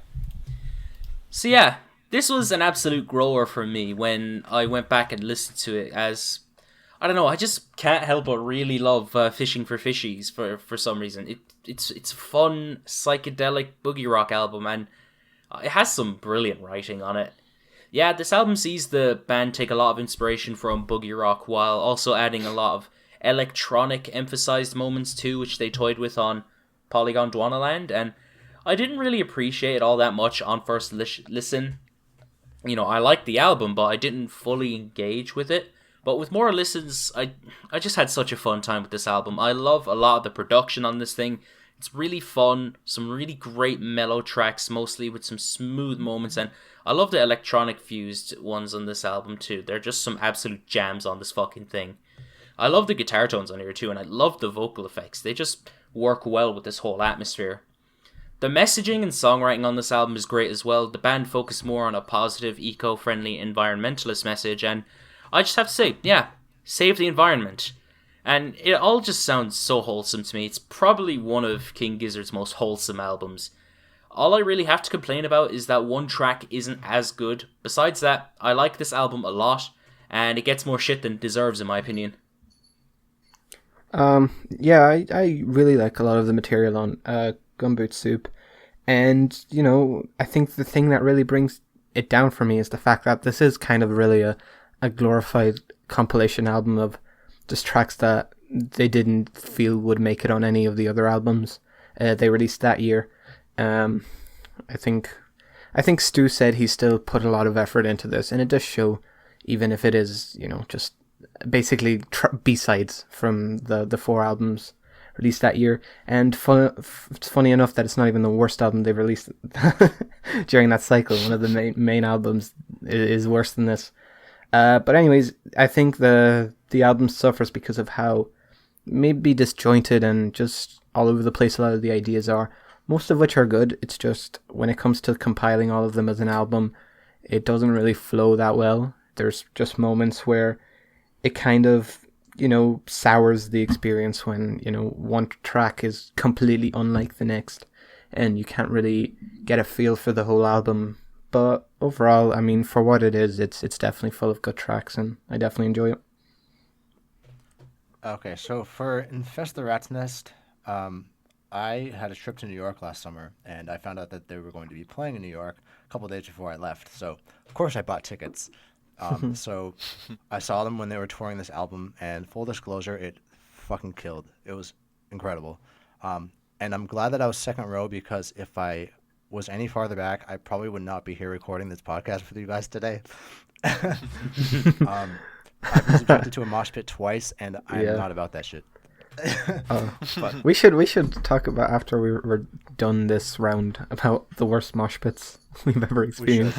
So yeah, this was an absolute grower for me when I went back and listened to it, as I don't know, I just can't help but really love Fishing for Fishies for some reason. It's a fun psychedelic boogie rock album, and it has some brilliant writing on it. Yeah, this album sees the band take a lot of inspiration from boogie rock while also adding a lot of electronic emphasized moments too, which they toyed with on Polygon Dwanaland, and I didn't really appreciate it all that much on first listen. I liked the album, but I didn't fully engage with it. But with more listens, I just had such a fun time with this album. I love a lot of the production on this thing. It's really fun, some really great mellow tracks, mostly with some smooth moments, and I love the electronic fused ones on this album too. They're just some absolute jams on this fucking thing. I love the guitar tones on here too, and I love the vocal effects. They just work well with this whole atmosphere. The messaging and songwriting on this album is great as well. The band focus more on a positive, eco-friendly, environmentalist message, and I just have to say, yeah, save the environment. And it all just sounds so wholesome to me. It's probably one of King Gizzard's most wholesome albums. All I really have to complain about is that one track isn't as good. Besides that, I like this album a lot, and it gets more shit than it deserves in my opinion. Yeah, I really like a lot of the material on Gumboot Soup, and I think the thing that really brings it down for me is the fact that this is kind of really a glorified compilation album of just tracks that they didn't feel would make it on any of the other albums they released that year. I think Stu said he still put a lot of effort into this, and it does show, even if it is just basically B-sides from the 4 albums released that year. And it's funny enough that it's not even the worst album they've released during that cycle. One of the main albums is worse than this. But anyways, I think the album suffers because of how maybe disjointed and just all over the place a lot of the ideas are, most of which are good. It's just when it comes to compiling all of them as an album, it doesn't really flow that well. There's just moments where it kind of, sours the experience when, one track is completely unlike the next and you can't really get a feel for the whole album. But overall, I mean, for what it is, it's definitely full of good tracks and I definitely enjoy it. Okay, so for Infest the Rat's Nest, I had a trip to New York last summer, and I found out that they were going to be playing in New York a couple days before I left. So, of course, I bought tickets. So I saw them when they were touring this album, and full disclosure, it fucking killed. It was incredible. And I'm glad that I was second row because if I was any farther back, I probably would not be here recording this podcast with you guys today. I've been subjected to a mosh pit twice, and I'm not about that shit. But we should talk about after we're done this round about the worst mosh pits we've ever experienced.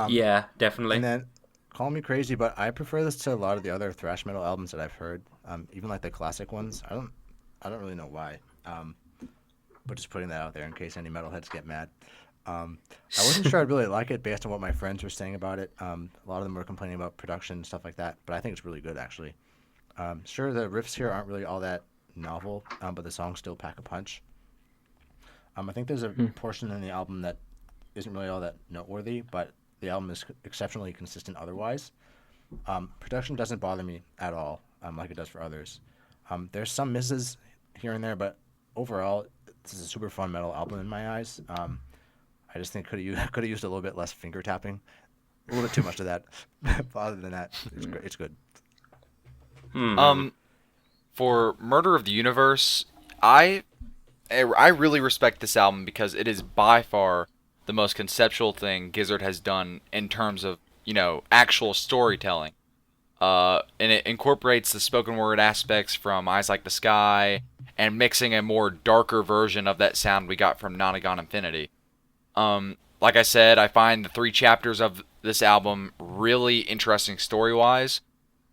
Yeah, definitely. And then, call me crazy, but I prefer this to a lot of the other thrash metal albums that I've heard, even like the classic ones. I don't really know why, but just putting that out there in case any metalheads get mad. I wasn't sure I'd really like it based on what my friends were saying about it. A lot of them were complaining about production and stuff like that, but I think it's really good actually. Sure, the riffs here aren't really all that novel, but the songs still pack a punch. I think there's a portion in the album that isn't really all that noteworthy, but the album is exceptionally consistent otherwise. Production doesn't bother me at all, like it does for others. There's some misses here and there, but overall, this is a super fun metal album in my eyes. I just think could have used a little bit less finger tapping, a little bit too much of that. But other than that, it's good. For Murder of the Universe, I really respect this album because it is by far the most conceptual thing Gizzard has done in terms of, actual storytelling. And it incorporates the spoken word aspects from Eyes Like the Sky and mixing a more darker version of that sound we got from Nonagon Infinity. Like I said, I find the 3 chapters of this album really interesting story-wise.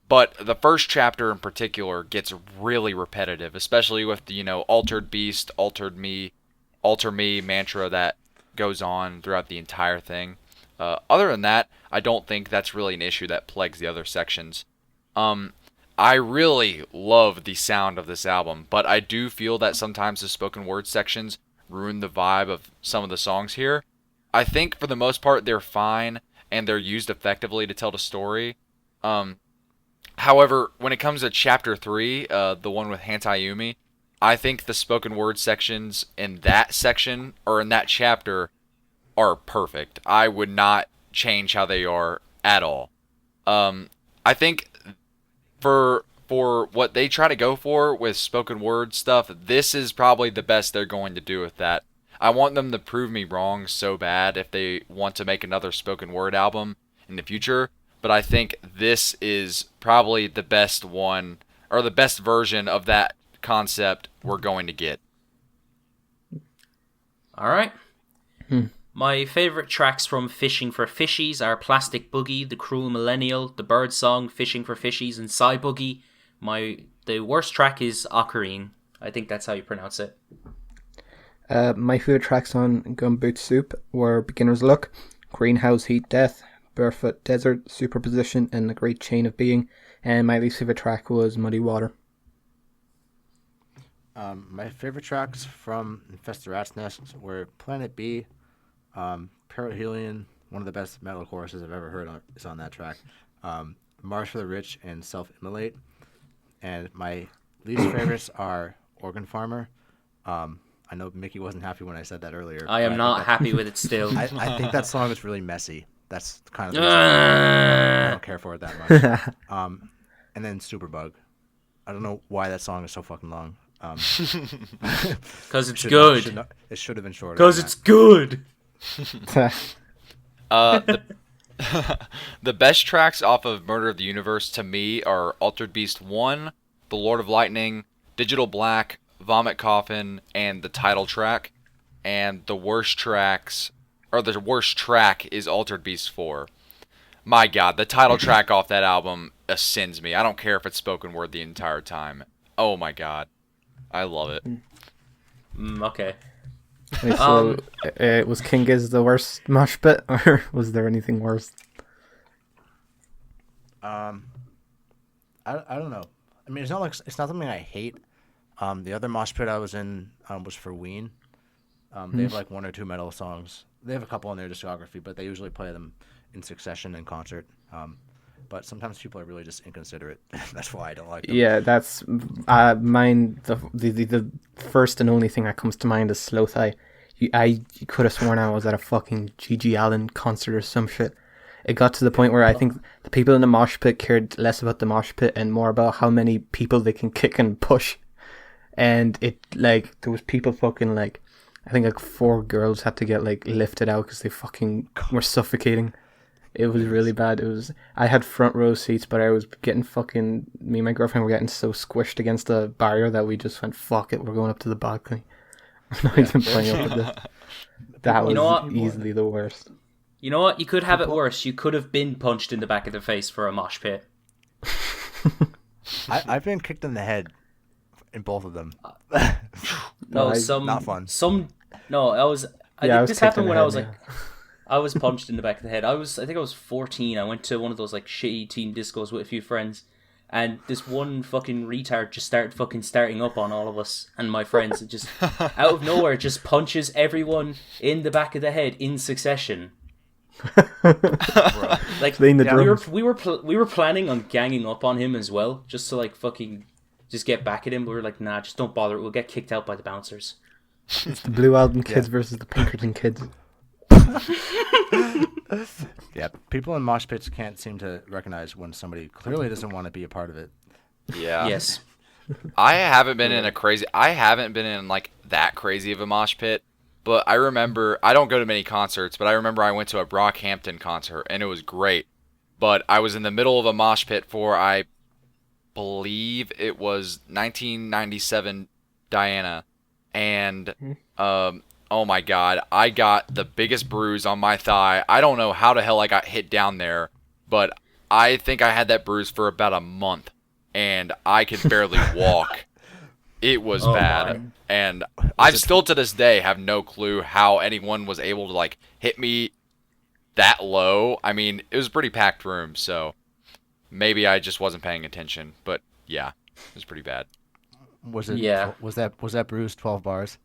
But the first chapter in particular gets really repetitive, especially with the, altered beast, altered me, alter me mantra that goes on throughout the entire thing. Other than that, I don't think that's really an issue that plagues the other sections. I really love the sound of this album, but I do feel that sometimes the spoken word sections ruin the vibe of some of the songs here. I think for the most part they're fine, and they're used effectively to tell the story. However, when it comes to Chapter 3, the one with Hantayumi, I think the spoken word sections in that section, or in that chapter, are perfect. I would not change how they are at all. I think for what they try to go for with spoken word stuff, this is probably the best they're going to do with that. I want them to prove me wrong so bad if they want to make another spoken word album in the future. But I think this is probably the best one, or the best version of that concept we're going to get. Alright. My favourite tracks from Fishing for Fishies are Plastic Boogie, The Cruel Millennial, The Bird Song, Fishing for Fishies, and Psy Boogie. The worst track is Ocarine. I think that's how you pronounce it. My favorite tracks on Gumboot Soup were Beginner's Luck, Greenhouse Heat Death, Barefoot Desert, Superposition, and The Great Chain of Being. And my least favorite track was Muddy Water. My favorite tracks from Infest the Rat's Nest were Planet B, Perihelion, one of the best metal choruses I've ever heard is on that track, Mars for the Rich, and Self-Immolate. And my least favorites are Organ Farmer. I know Mickey wasn't happy when I said that earlier. I am not happy with it still. I think that song is really messy. That's kind of the reason I don't care for it that much. And then Superbug. I don't know why that song is so fucking long. Because it's good. It should have been shorter. Because it's good. The best tracks off of Murder of the Universe to me are Altered Beast 1, The Lord of Lightning, Digital Black, Vomit Coffin, and the title track. And the worst track is Altered Beast 4. My god, the title track off that album ascends me. I don't care if it's spoken word the entire time. Oh my god. I love it. Okay. Wait, so, was King Giz the worst mosh pit, or was there anything worse? I don't know. I mean, it's not something I hate. The other mosh pit I was in was for Ween. They have like 1 or 2 metal songs. They have a couple on their discography, but they usually play them in succession in concert. but sometimes people are really just inconsiderate. That's why I don't like them. Yeah, that's mine. The first and only thing that comes to mind is Slow Thigh. You could have sworn I was at a fucking G.G. Allen concert or some shit. It got to the point where I think the people in the mosh pit cared less about the mosh pit and more about how many people they can kick and push. And it, like, there was people fucking, like, I think like 4 girls had to get, like, lifted out because they fucking were suffocating. It was really bad. I had front row seats, but I was getting fucking, me and my girlfriend were getting so squished against the barrier that we just went, fuck it, we're going up to the balcony. I'm not even playing up with this. That was easily the worst. You know what? You could have it worse. You could have been punched in the back of the face for a mosh pit. I've been kicked in the head in both of them. No, not fun. This happened when I was like, I was punched in the back of the head. I think I was 14. I went to one of those like shitty teen discos with a few friends, and this one fucking retard just starting up on all of us and my friends, and just out of nowhere just punches everyone in the back of the head in succession. Like we were planning on ganging up on him as well, just to like fucking just get back at him. But we were like, nah, just don't bother. We'll get kicked out by the bouncers. It's the Blue Album kids versus the Pinkerton kids. Yeah, people in mosh pits can't seem to recognize when somebody clearly doesn't want to be a part of it. Yeah. Yes. I haven't been in like that crazy of a mosh pit, but I remember, I don't go to many concerts, but I remember I went to a Brockhampton concert and it was great. But I was in the middle of a mosh pit for, I believe it was 1997 Diana, and oh my god, I got the biggest bruise on my thigh. I don't know how the hell I got hit down there, but I think I had that bruise for about a month, and I could barely walk. It was bad, my. and I still to this day have no clue how anyone was able to like hit me that low. I mean, it was a pretty packed room, so maybe I just wasn't paying attention, but yeah, it was pretty bad. Was it? Yeah. Was that bruise 12 bars?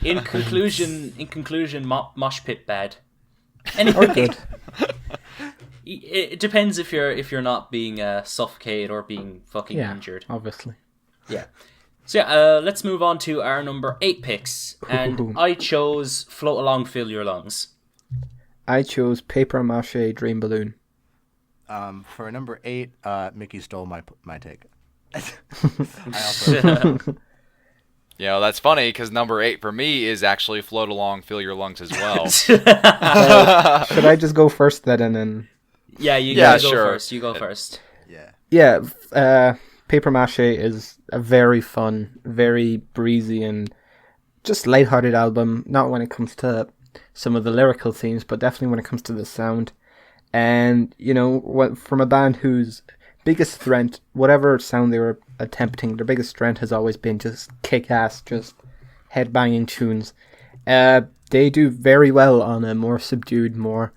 In conclusion, mosh pit bad. Or Anyway, good. it depends if you're not being suffocated or being fucking injured. Obviously. Yeah. So let's move on to our number 8 picks, and I chose "Float Along, Fill Your Lungs." I chose Paper Mache Dream Balloon. For number 8, Mickey stole my take. I also. You know, that's funny because number 8 for me is actually Float Along, Fill Your Lungs as well. Should I just go first then and then? Yeah, you Yeah, go sure. first. You go first. Yeah. Yeah, Paper Mache is a very fun, very breezy and just lighthearted album. Not when it comes to some of the lyrical themes, but definitely when it comes to the sound. And, you know, from a band whose biggest strength, whatever sound they were attempting, their biggest strength has always been just kick-ass, just head-banging tunes. They do very well on a more subdued, more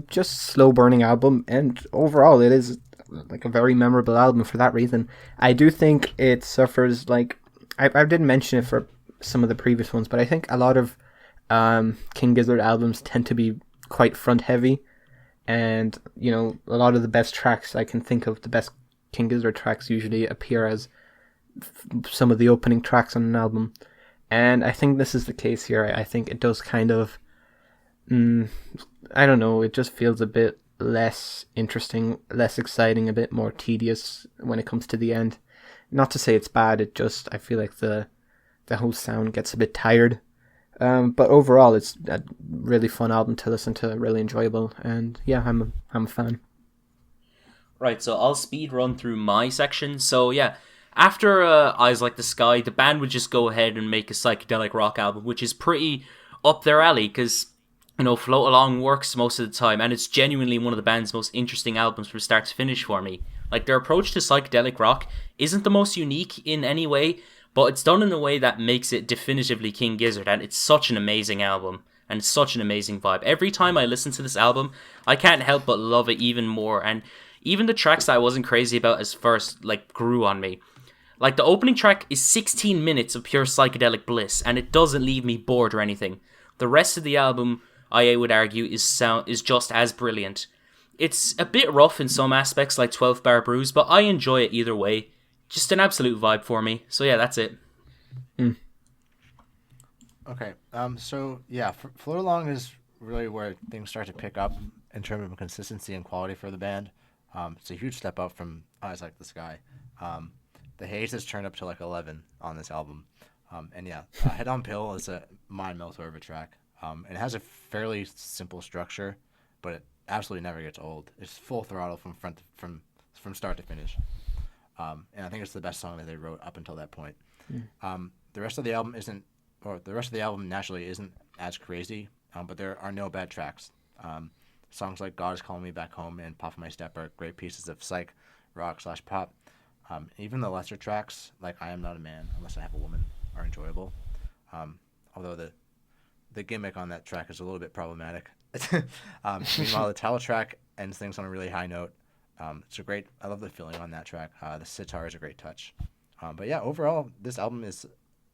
just slow-burning album, and overall it is like a very memorable album for that reason. I do think it suffers, like, I didn't mention it for some of the previous ones, but I think a lot of King Gizzard albums tend to be quite front-heavy, and, you know, a lot of the best tracks I can think of, the best King Gizzard tracks usually appear as some of the opening tracks on an album. And I think this is the case here. I think it does kind of, I don't know, it just feels a bit less interesting, less exciting, a bit more tedious when it comes to the end. Not to say it's bad, it just, I feel like the whole sound gets a bit tired. But overall, it's a really fun album to listen to, really enjoyable, and yeah, I'm a fan. Right, so I'll speed run through my section. So yeah, after Eyes Like the Sky, the band would just go ahead and make a psychedelic rock album, which is pretty up their alley, because, you know, Float Along works most of the time, and it's genuinely one of the band's most interesting albums from start to finish for me. Like, their approach to psychedelic rock isn't the most unique in any way, but it's done in a way that makes it definitively King Gizzard, and it's such an amazing album, and such an amazing vibe. Every time I listen to this album, I can't help but love it even more, and even the tracks that I wasn't crazy about as first, like, grew on me. Like, the opening track is 16 minutes of pure psychedelic bliss, and it doesn't leave me bored or anything. The rest of the album I would argue is just as brilliant. It's a bit rough in some aspects, like 12 Bar Brews, but I enjoy it either way. Just an absolute vibe for me. So yeah, that's it. Okay. So yeah, Float Along is really where things start to pick up in terms of consistency and quality for the band. It's a huge step up from Eyes Like the Sky. The Haze has turned up to like 11 on this album. And yeah, Head on Pill is a mind melter of a track. And it has a fairly simple structure, but it absolutely never gets old. It's full throttle from start to finish. And I think it's the best song that they wrote up until that point. The rest of the album naturally isn't as crazy, but there are no bad tracks. Songs like God Is Calling Me Back Home and Pop My Step are great pieces of psych rock / pop. Even the lesser tracks like I Am Not a Man Unless I Have a Woman are enjoyable. Although the gimmick on that track is a little bit problematic. Meanwhile, the title track ends things on a really high note. I love the feeling on that track. The sitar is a great touch. But yeah, overall, this album is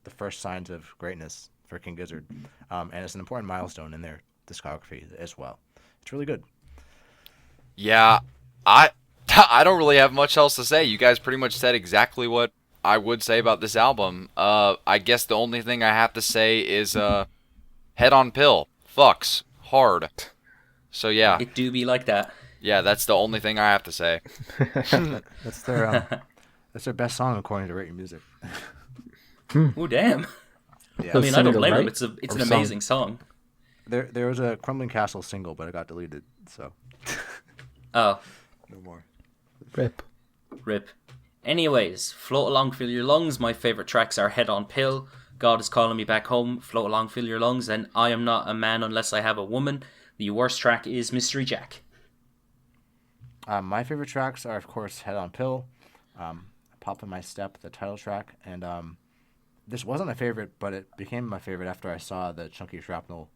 the first signs of greatness for King Gizzard. And it's an important milestone in their discography as well. It's really good. Yeah, I don't really have much else to say. You guys pretty much said exactly what I would say about this album. I guess the only thing I have to say is Head on Pill. Fucks. Hard. So yeah. It do be like that. Yeah, that's the only thing I have to say. That's their best song according to Rate Your Music. Oh damn. Yeah. I mean, I don't blame right? him. It's an amazing song. There was a Crumbling Castle single, but it got deleted, so Oh, no more. rip. Anyways, Float Along, Fill Your Lungs. My favorite tracks are Head on Pill, God Is Calling Me Back Home, Float Along, Fill Your Lungs, and I Am Not a Man Unless I Have a Woman. The worst track is Mystery Jack. My favorite tracks are, of course, Head on Pill, Pop in My Step, the title track, and this wasn't a favorite, but it became my favorite after I saw the Chunky Shrapnel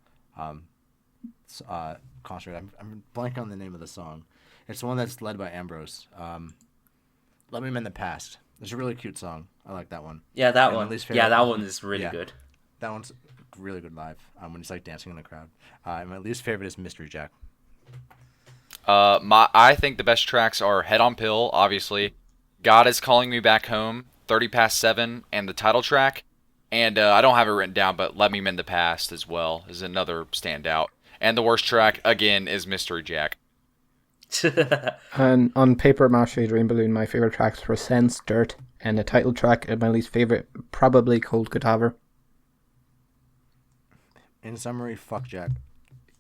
concert. I'm blanking on the name of the song. It's the one that's led by Ambrose. Let Me Mend the Past. It's a really cute song. I like that one. Yeah, that And one. my least Yeah, favorite- that one is really Yeah. good. That one's really good live when he's like dancing in the crowd. And my least favorite is Mystery Jack. I think the best tracks are Head on Pill, obviously, God Is Calling Me Back Home, 30 Past 7, and the title track. And I don't have it written down, but Let Me Mend the Past as well is another standout. And the worst track, again, is Mystery Jack. And on Paper Mache Dream Balloon, my favorite tracks were Sense, Dirt, and the title track, and my least favorite, probably Cold Cadaver. In summary, fuck Jack.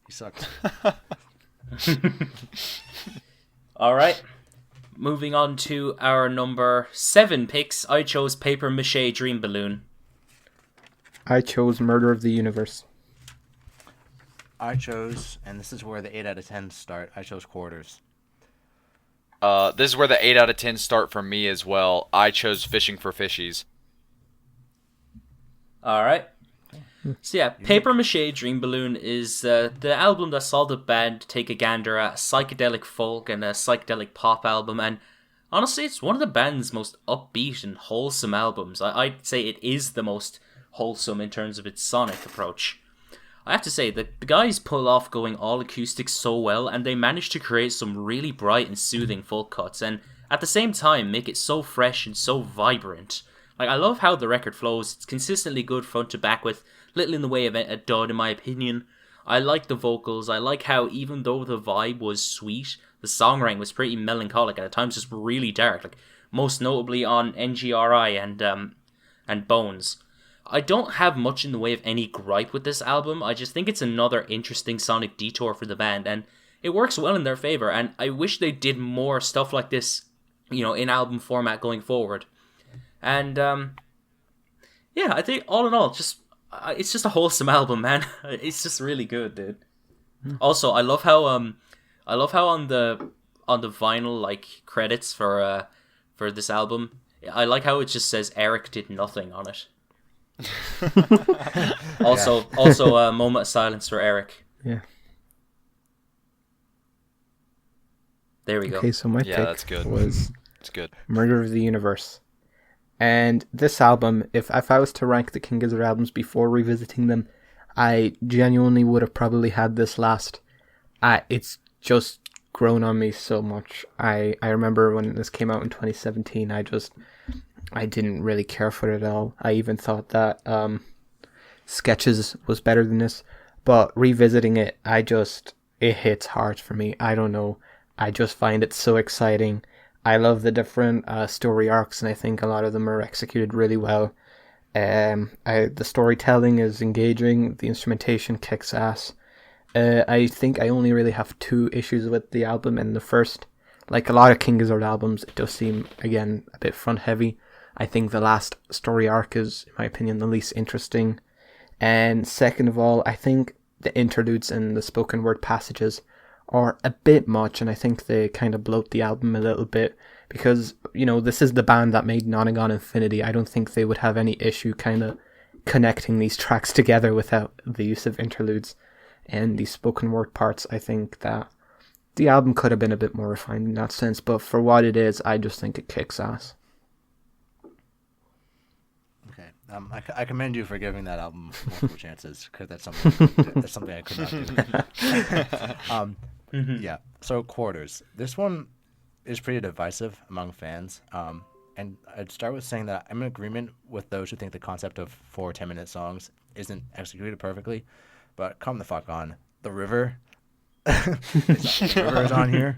He sucks. All right. Moving on to our number 7 picks. I chose Paper Mache Dream Balloon. I chose Murder of the Universe. I chose, and this is where the 8 out of 10 start, I chose Quarters. This is where the 8 out of 10 start for me as well. I chose Fishing for Fishies. All right. So yeah, Paper Mache Dream Balloon is the album that saw the band take a gander at psychedelic folk and a psychedelic pop album, and honestly, it's one of the band's most upbeat and wholesome albums. I'd say it is the most wholesome in terms of its sonic approach. I have to say, the guys pull off going all acoustic so well, and they manage to create some really bright and soothing folk cuts, and at the same time make it so fresh and so vibrant. Like, I love how the record flows. It's consistently good front to back with little in the way of a dud, in my opinion. I like the vocals. I like how, even though the vibe was sweet, the songwriting was pretty melancholic and at times just really dark. Like, most notably on NGRI and Bones. I don't have much in the way of any gripe with this album. I just think it's another interesting sonic detour for the band, and it works well in their favor. And I wish they did more stuff like this, in album format going forward. And yeah, I think all in all, it's just a wholesome album, man. It's just really good, dude. Also, I love how on the vinyl like credits for this album, I like how it just says Eric did nothing on it. Also, a moment of silence for Eric. Yeah. There we go. Okay, so my Yeah, pick that's good. was It's good. Murder of the Universe. And this album, if I was to rank the King Gizzard albums before revisiting them, I genuinely would have probably had this last. It's just grown on me so much. I remember when this came out in 2017, I didn't really care for it at all. I even thought that Sketches was better than this, but revisiting it, it hits hard for me. I don't know. I just find it so exciting. I love the different story arcs, and I think a lot of them are executed really well. The storytelling is engaging. The instrumentation kicks ass. I think I only really have 2 issues with the album, and the first, like a lot of King Gizzard albums, it does seem, again, a bit front heavy. I think the last story arc is, in my opinion, the least interesting. And second of all, I think the interludes and the spoken word passages are a bit much, and I think they kind of bloat the album a little bit, because, this is the band that made Nonagon Infinity. I don't think they would have any issue kind of connecting these tracks together without the use of interludes and these spoken word parts. I think that the album could have been a bit more refined in that sense, but for what it is, I just think it kicks ass. Okay, I commend you for giving that album multiple chances, because that's something I could not do. Yeah. So Quarters. This one is pretty divisive among fans. And I'd start with saying that I'm in agreement with those who think the concept of 4 10-minute songs isn't executed perfectly. But come the fuck on. The River. The River is on here.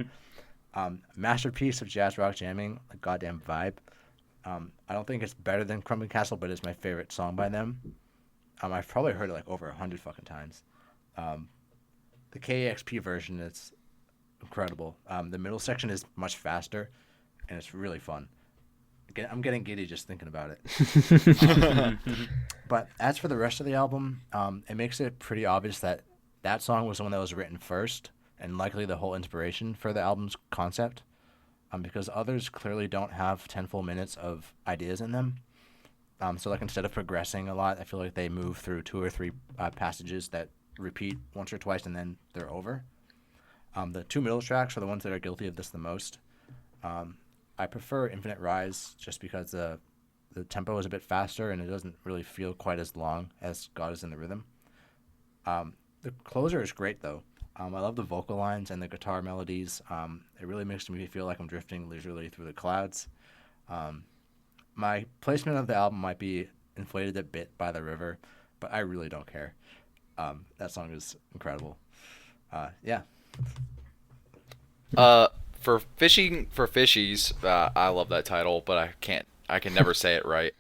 Masterpiece of jazz rock jamming. A goddamn vibe. I don't think it's better than Crumbling Castle, but it's my favorite song by them. I've probably heard it like over 100 fucking times. The KEXP version is incredible. The middle section is much faster, and it's really fun. I'm getting giddy just thinking about it. But as for the rest of the album, it makes it pretty obvious that that song was the one that was written first, and likely the whole inspiration for the album's concept, because others clearly don't have 10 full minutes of ideas in them. So like instead of progressing a lot, I feel like they move through 2 or 3 passages that repeat once or twice, and then they're over. The 2 middle tracks are the ones that are guilty of this the most. I prefer Infinite Rise just because the tempo is a bit faster and it doesn't really feel quite as long as God is in the Rhythm. The closer is great, though. I love the vocal lines and the guitar melodies. It really makes me feel like I'm drifting leisurely through the clouds. My placement of the album might be inflated a bit by The River, but I really don't care. That song is incredible. Yeah. For Fishing for Fishies, I love that title, but I can never say it right.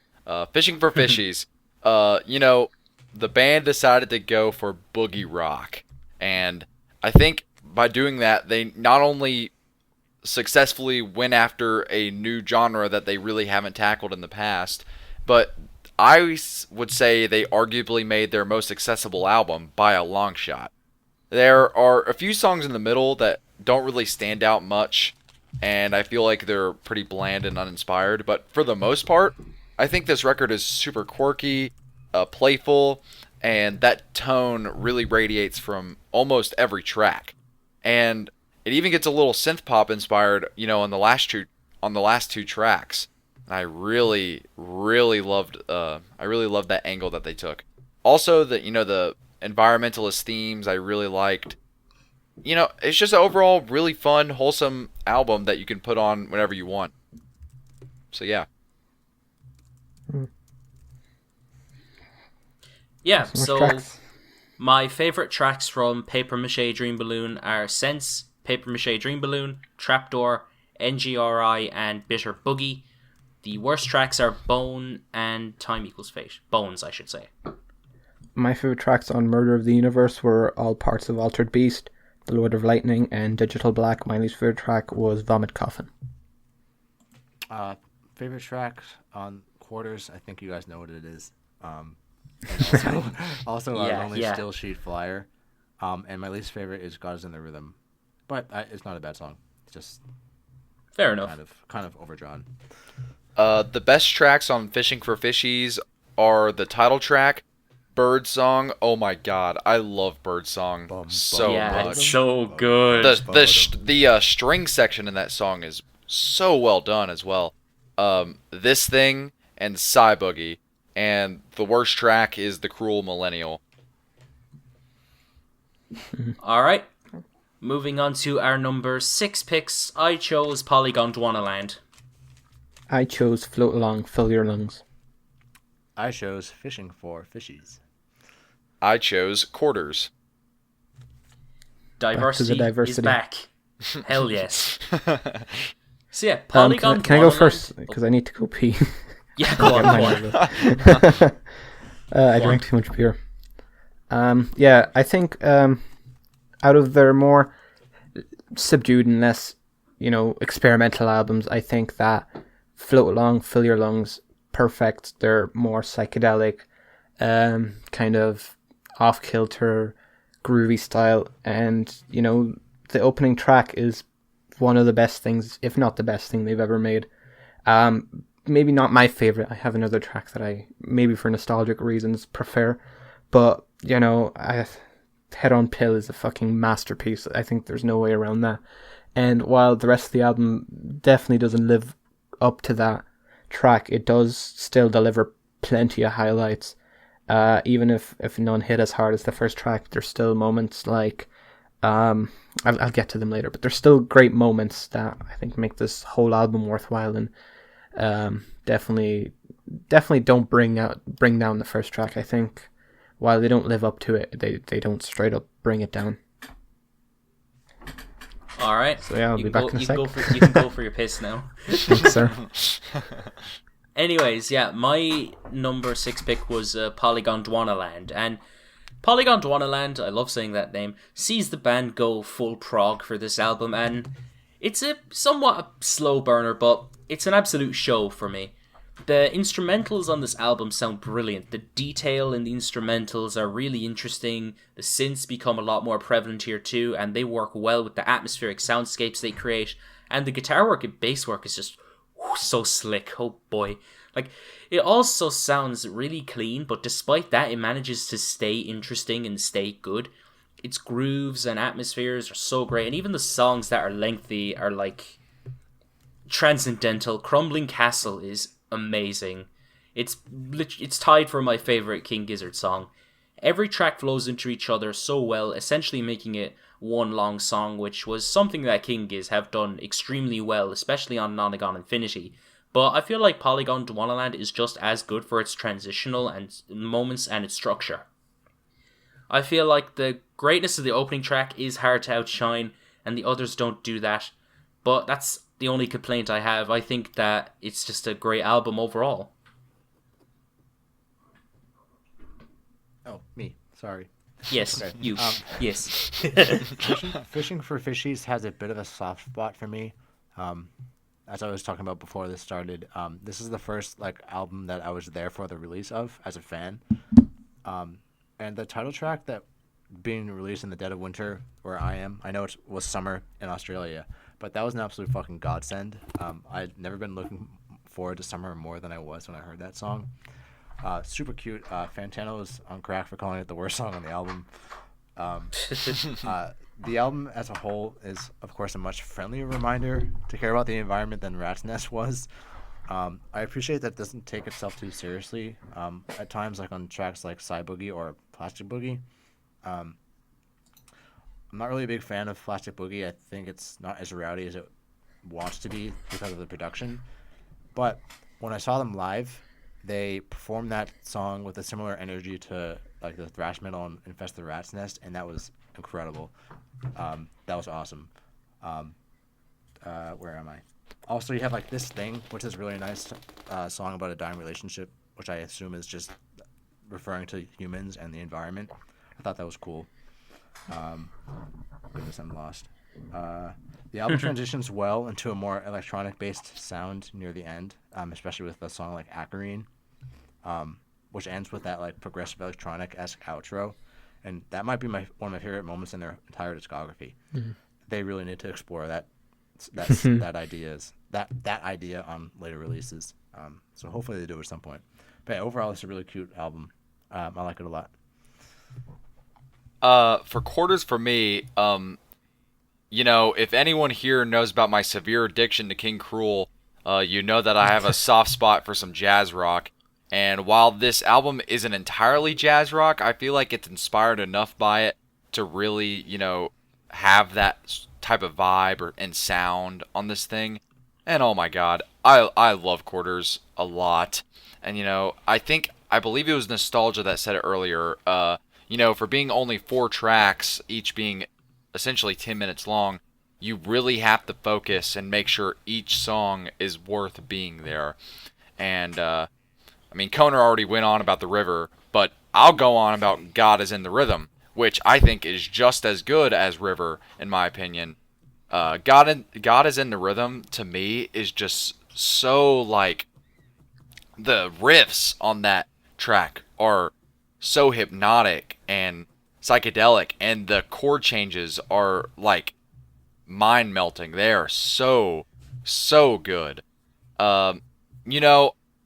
Fishing for Fishies, the band decided to go for boogie rock, and I think by doing that, they not only successfully went after a new genre that they really haven't tackled in the past, but I would say they arguably made their most accessible album by a long shot. There are a few songs in the middle that don't really stand out much, and I feel like they're pretty bland and uninspired, but for the most part, I think this record is super quirky, playful, and that tone really radiates from almost every track. And it even gets a little synth pop inspired, on the last 2 tracks. And I really loved that angle that they took. Also, the environmentalist themes I really liked. It's just an overall really fun, wholesome album that you can put on whenever you want. So yeah. Yeah, so my favorite tracks from Paper Mache Dream Balloon are Sense, Paper Mache Dream Balloon, Trapdoor, NGRI, and Bitter Boogie. The worst tracks are Bone and Time Equals Fate. Bones, I should say. My favorite tracks on Murder of the Universe were all parts of Altered Beast, The Lord of Lightning, and Digital Black. My least favorite track was Vomit Coffin. Favorite tracks on Quarters, I think you guys know what it is. Also Lonely Still Sheet Flyer. And my least favorite is God is in the Rhythm. But it's not a bad song. It's just fair enough. Kind of overdrawn. The best tracks on Fishing for Fishies are the title track, Bird Song. Oh my god, I love Bird Song so much. It's so good. The string section in that song is so well done as well. This Thing and Psy Boogie. And the worst track is The Cruel Millennial. All right. Moving on to our number 6 picks, I chose Polygon Dwanaland. I chose Float Along, Fill Your Lungs. I chose Fishing for Fishies. I chose Quarters. Diversity is back. Hell yes. So yeah, Can Polygon I go Dwanaland- first? Because I need to go pee. Yeah, go on. I drank too much beer. Yeah, I think out of their more subdued and less, experimental albums, I think that Float Along, Fill Your Lungs, perfect. They're more psychedelic, kind of off-kilter, groovy style, and the opening track is one of the best things, if not the best thing they've ever made. Maybe not my favorite. I have another track that I, maybe for nostalgic reasons, prefer. But, Head on Pill is a fucking masterpiece. I think there's no way around that. And while the rest of the album definitely doesn't live up to that track, it does still deliver plenty of highlights. Even if none hit as hard as the first track, there's still moments like... I'll get to them later, but there's still great moments that I think make this whole album worthwhile, and definitely don't bring down the first track. I think while they don't live up to it, they don't straight up bring it down. All right. So yeah, I'll be back in a sec. You can go for your piss now. Thanks, sir. Anyways, yeah, my number 6 pick was Polygon Dwanaland, and Polygon Dwanaland, I love saying that name, sees the band go full prog for this album, and it's a somewhat slow burner, but it's an absolute show for me. The instrumentals on this album sound brilliant. The detail in the instrumentals are really interesting. The synths become a lot more prevalent here too, and they work well with the atmospheric soundscapes they create, and the guitar work and bass work is just so slick. Oh boy. Like, it also sounds really clean, but despite that, it manages to stay interesting and stay good. Its grooves and atmospheres are so great, and even the songs that are lengthy are, like, transcendental. Crumbling Castle is amazing. It's tied for my favorite King Gizzard song. Every track flows into each other so well, essentially making it one long song, which was something that King Giz have done extremely well, especially on Nonagon Infinity. But I feel like Polygon Dwanaland is just as good for its transitional and moments and its structure. I feel like the greatness of the opening track is hard to outshine, and the others don't do that. But that's the only complaint I have. I think that it's just a great album overall. Oh, me. Sorry. Yes, Okay. you. Yes. Fishing for Fishies has a bit of a soft spot for me. As I was talking about before this started, this is the first album that I was there for the release of as a fan. And the title track that being released in the dead of winter where I am, I know it was summer in Australia, but that was an absolute fucking godsend. I'd never been looking forward to summer more than I was when I heard that song. Super cute. Fantano's on crack for calling it the worst song on the album. The album as a whole is, of course, a much friendlier reminder to care about the environment than Rat's Nest was. I appreciate that it doesn't take itself too seriously at times, like on tracks like Psy Boogie or Plastic Boogie. I'm not really a big fan of Plastic Boogie. I think it's not as rowdy as it wants to be because of the production. But when I saw them live, they performed that song with a similar energy to like the thrash metal on Infest the Rat's Nest, and that was incredible. That was awesome. Where am I? Also, you have like This Thing, which is a really nice song about a dying relationship, which I assume is just referring to humans and the environment. I thought that was cool. Goodness, I'm lost. The album transitions well into a more electronic-based sound near the end, especially with a song like Acarine, which ends with that like progressive electronic-esque outro, and that might be one of my favorite moments in their entire discography. Mm-hmm. They really need to explore that idea on later releases. So hopefully they do it at some point. But yeah, overall, it's a really cute album. I like it a lot. For Quarters, for me, if anyone here knows about my severe addiction to King Cruel, you know that I have a soft spot for some jazz rock. And while this album isn't entirely jazz rock, I feel like it's inspired enough by it to really, have that type of vibe and sound on this thing. And oh my god, I love Quarters a lot. And I believe it was Nostalgia that said it earlier. For being only 4 tracks, each being essentially 10 minutes long, you really have to focus and make sure each song is worth being there. And Koner already went on about the river, but I'll go on about God is in the Rhythm, which I think is just as good as River, in my opinion. God is in the Rhythm, to me, is just so, the riffs on that track are so hypnotic and psychedelic, and the chord changes are, mind-melting. They are so, so good.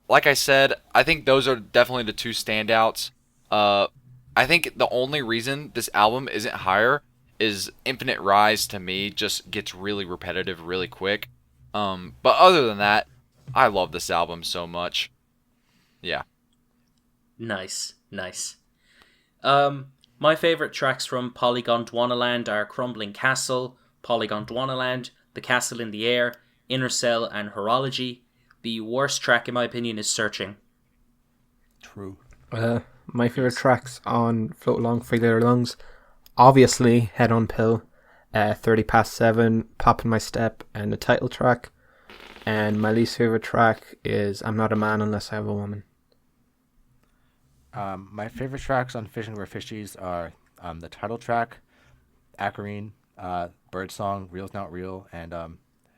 Like I said, I think those are definitely the 2 standouts. I think the only reason this album isn't higher is Infinite Rise, to me, just gets really repetitive really quick. But other than that, I love this album so much. Yeah. Nice. My favorite tracks from Polygon Dwanaland are Crumbling Castle, Polygon Dwanaland, The Castle in the Air, Inner Cell, and Horology. The worst track, in my opinion, is Searching. True. My favorite tracks on Float Along, Fill Your Lungs, obviously Head on Pill, 30 Past 7, Poppin' My Step, and the title track. And my least favorite track is I'm Not a Man Unless I Have a Woman. My favorite tracks on Fishing for Fishies are the title track, Acarine, Birdsong, Real's Not Real, and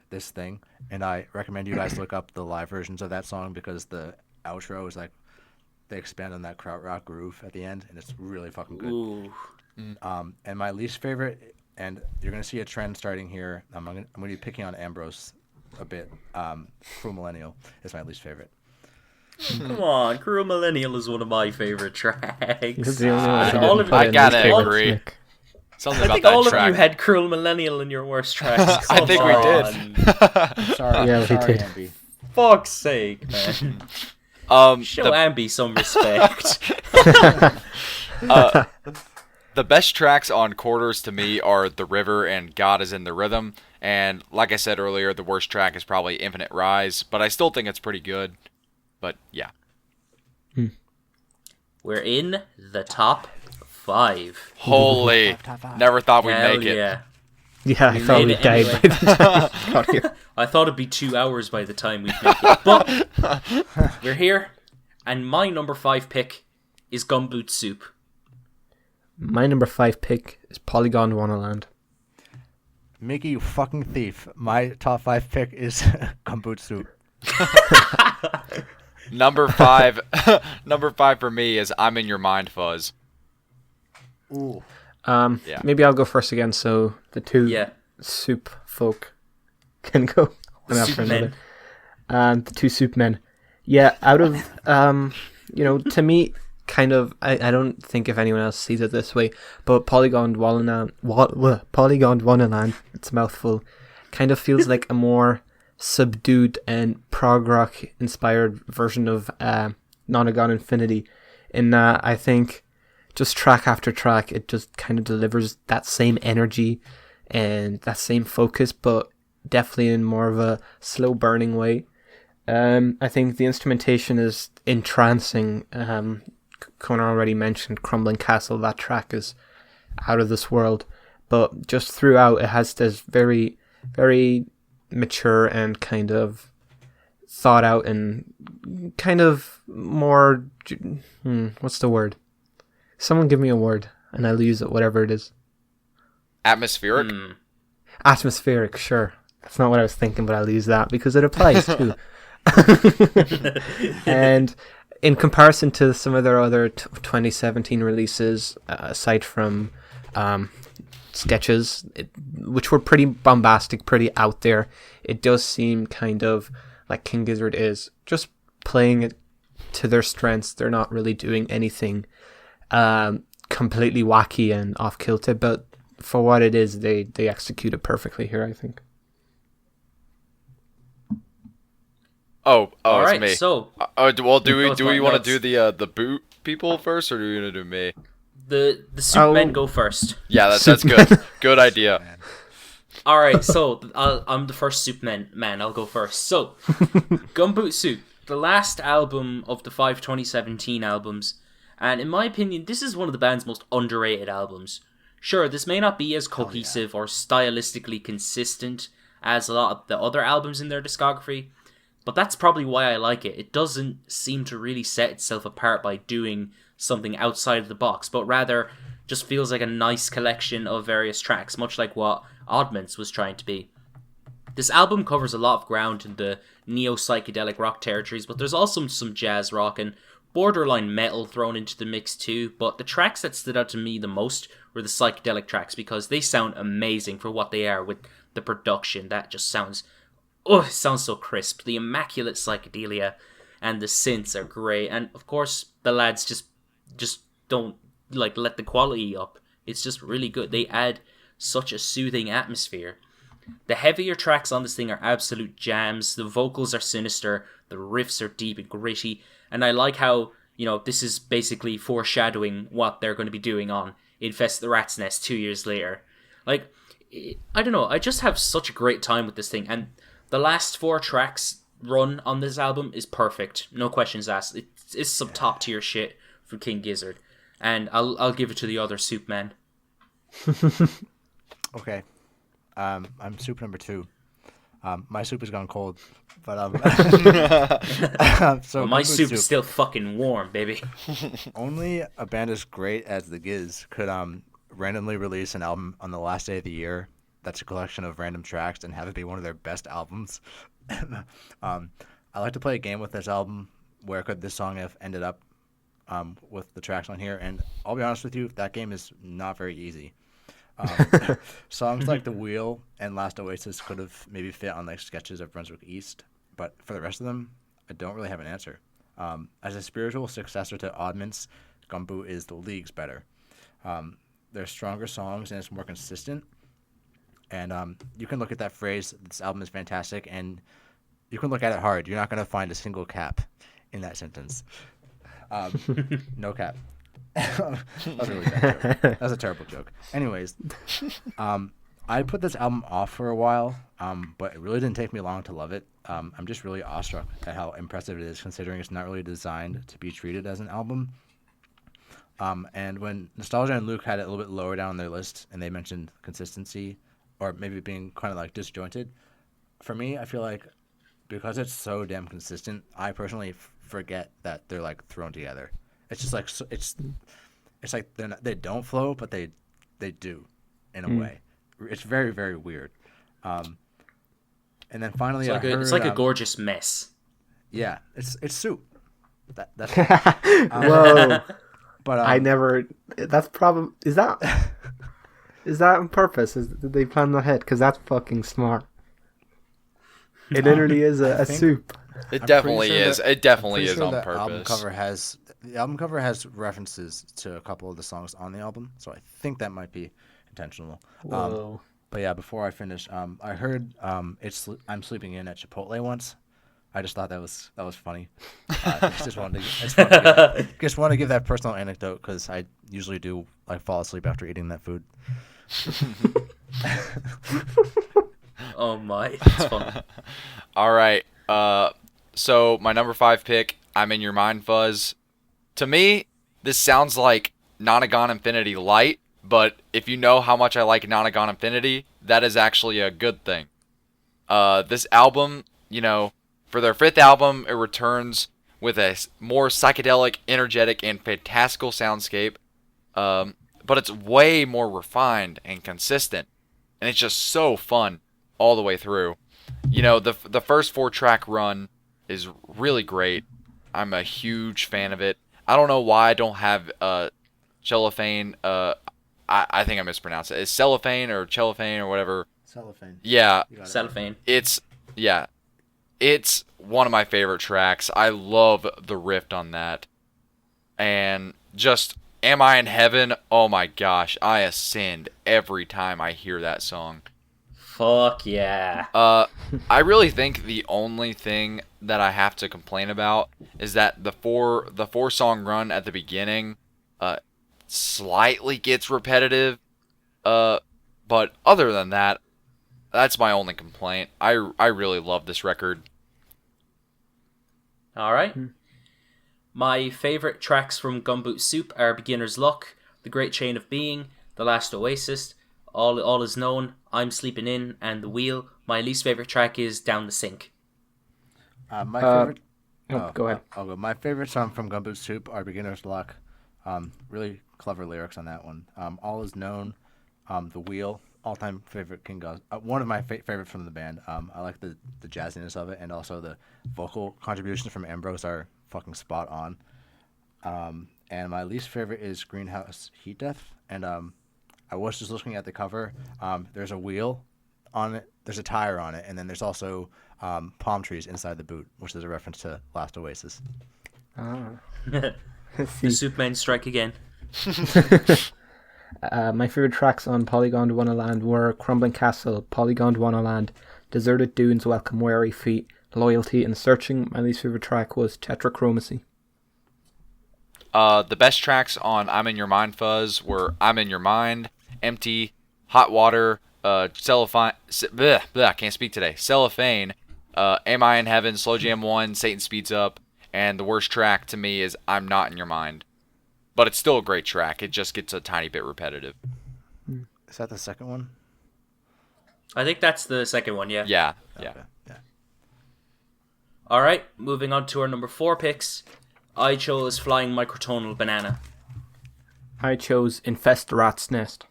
This Thing. And I recommend you guys look up the live versions of that song, because the outro is they expand on that krautrock groove at the end, and it's really fucking good. Ooh. And my least favorite, and you're gonna see a trend starting here. I'm gonna be picking on Ambrose a bit. Cruel Millennial is my least favorite. Come on, Cruel Millennial is one of my favorite tracks. I gotta agree. Something I about think that all track. of you had Cruel Millennial in your worst tracks. I think we did. Sorry, Yeah, we sorry, did. Ambi. Fuck's sake, man. Show Ambi some respect. The best tracks on Quarters to me are The River and God is in the Rhythm. And like I said earlier, the worst track is probably Infinite Rise, but I still think it's pretty good. But yeah. We're in the top 5. Holy. Top five. Never thought we'd Hell make it. yeah. Yeah, I We thought made we it died anyway. by the time we got here. I thought it'd be 2 hours by the time we make it. But we're here, and my number 5 pick is Gumboot Soup. My number 5 pick is Polygon Wonderland. Mickey, you fucking thief. My top 5 pick is Gumboot Soup. Number 5 number 5 for me is I'm in Your Mind, Fuzz. Ooh. Yeah. Maybe I'll go first again, so the 2 Yeah. soup folk can go one Soup after men. another. The 2 soup men. Yeah, out of to me, kind of, I don't think if anyone else sees it this way, but Polygon Wonderland, it's a mouthful, kind of feels like a more subdued and prog rock inspired version of Nonagon Infinity, in that I think just track after track it just kind of delivers that same energy and that same focus, but definitely in more of a slow burning way. I think the instrumentation is entrancing. Connor already mentioned Crumbling Castle. That track is out of this world, but just throughout it has this very, very mature and kind of thought out and kind of more what's the word? Someone give me a word and I'll use it, whatever it is. Atmospheric? Atmospheric, sure. That's not what I was thinking, but I'll use that because it applies too. And in comparison to some of their other 2017 releases, aside from sketches, which were pretty bombastic, pretty out there, it does seem kind of like King Gizzard is just playing it to their strengths. They're not really doing anything completely wacky and off-kilter, but for what it is, they execute it perfectly here, I think. Oh, All it's right, me. so Well, do we Both want to want do the boot people first, or do we want to do me? The Supermen go first. Yeah, that's good. Good idea. All right, so I'm the first Superman man. I'll go first. So, Gumboot Soup, the last album of the 2017 albums, and in my opinion, this is one of the band's most underrated albums. Sure, this may not be as cohesive or stylistically consistent as a lot of the other albums in their discography, but that's probably why I like it. It doesn't seem to really set itself apart by doing something outside of the box, but rather just feels like a nice collection of various tracks, much like what Oddments was trying to be. This album covers a lot of ground in the neo-psychedelic rock territories, but there's also some jazz rock and borderline metal thrown into the mix too, but the tracks that stood out to me the most were the psychedelic tracks because they sound amazing for what they are, with the production that just sounds, it sounds so crisp. The immaculate psychedelia and the synths are great, and of course the lads just don't let the quality up. It's just really good. They add such a soothing atmosphere. The heavier tracks on this thing are absolute jams. The vocals are sinister, the riffs are deep and gritty, and I like how, this is basically foreshadowing what they're going to be doing on Infest the Rat's Nest 2 years later. I don't know, I just have such a great time with this thing, and the last 4 tracks run on this album is perfect. No questions asked. It's some top tier shit from King Gizzard, and I'll give it to the other Soup man. Okay. I'm soup number 2. My soup has gone cold, but so my soup is still fucking warm, baby. Only a band as great as the Giz could randomly release an album on the last day of the year that's a collection of random tracks and have it be one of their best albums. I like to play a game with this album. Where could this song have ended up with the tracks on here? And I'll be honest with you, that game is not very easy. Songs like The Wheel and Last Oasis could have maybe fit on sketches of Brunswick East, but for the rest of them, I don't really have an answer. As a spiritual successor to Oddments, Gumboot is the leagues better. They're stronger songs and it's more consistent. And you can look at that phrase, this album is fantastic, and you can look at it hard. You're not going to find a single cap in that sentence. No cap. That was a really bad joke. That was a terrible joke. Anyways, I put this album off for a while, but it really didn't take me long to love it. I'm just really awestruck at how impressive it is, considering it's not really designed to be treated as an album. And when Nostalgia and Luke had it a little bit lower down on their list, and they mentioned consistency, or maybe being kind of disjointed, for me, I feel like because it's so damn consistent, I personally forget that they're thrown together. It's just it's like they don't flow, but they do, in a way. It's very, very weird. And then finally, it's like a gorgeous mess. Yeah, it's soup. That's whoa. But I never. That's probably is that on purpose? Did they plan ahead? Because that's fucking smart. It literally is a soup. It definitely is. It definitely is on purpose. The album cover has references to a couple of the songs on the album, so I think that might be intentional. Whoa. But yeah, before I finish, I heard I'm sleeping in at Chipotle once. I just thought that was funny. Just want to give that personal anecdote because I usually do fall asleep after eating that food. Oh my, that's fun. All right. So my number 5 pick, I'm in Your Mind, Fuzz. To me, this sounds like Nonagon Infinity Light, but if you know how much I like Nonagon Infinity, that is actually a good thing. This album, for their 5th album, it returns with a more psychedelic, energetic, and fantastical soundscape, but it's way more refined and consistent, and it's just so fun all the way through. The first 4-track run is really great. I'm a huge fan of it. I don't know why I don't have cellophane. I think I mispronounced it. It's cellophane or cellophane or whatever. Cellophane. Yeah. Cellophane. It's one of my favorite tracks. I love the riff on that. And just Am I in Heaven? Oh my gosh, I ascend every time I hear that song. Fuck yeah. I really think the only thing that I have to complain about is that the four song run at the beginning slightly gets repetitive. But other than that, that's my only complaint. I really love this record. All right. My favorite tracks from Gumboot Soup are Beginner's Luck, The Great Chain of Being, The Last Oasis, All Is Known, I'm Sleeping In, and The Wheel. My least favorite track is Down the Sink. My favorite. Go ahead. I'll go. My favorite song from Gumboot Soup are Beginner's Luck. Really clever lyrics on that one. All Is Known, The Wheel, all-time favorite King Gizzard. One of my favorites from the band. I like the jazziness of it, and also the vocal contributions from Ambrose are fucking spot on. And my least favorite is Greenhouse Heat Death. And I was just looking at the cover. There's a wheel on it. There's a tire on it, and then there's also palm trees inside the boot, which is a reference to Last Oasis. The Soup Men strike again. My favorite tracks on Polygon to Wonderland were Crumbling Castle, Polygon to Wonderland, Deserted Dunes, Welcome Weary Feet, Loyalty, and Searching. My least favorite track was Tetrachromacy. The best tracks on I'm In Your Mind Fuzz were I'm In Your Mind, Empty, Hot Water, Cellophane, I can't speak today, Cellophane, Am I in Heaven, Slow Jam 1, Satan Speeds Up, and the worst track to me is I'm Not In Your Mind. But it's still a great track. It just gets a tiny bit repetitive. Is that the second one? I think that's the second one, yeah. Yeah. Okay. All right, moving on to our number 4 picks. I chose Flying Microtonal Banana. I chose Infest the Rat's Nest.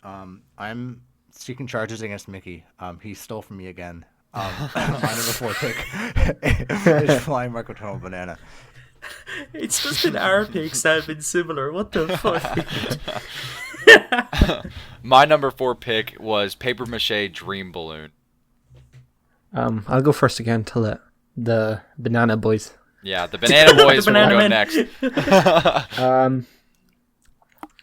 I'm seeking charges against Mickey. He stole from me again. My number 4 pick is Flying Microtonal Banana. It's just been our picks that have been similar. What the fuck? My number 4 pick was Paper Mache Dream Balloon. I'll go first again to let the Banana Boys. Yeah, the Banana Boys The will Banana go Men.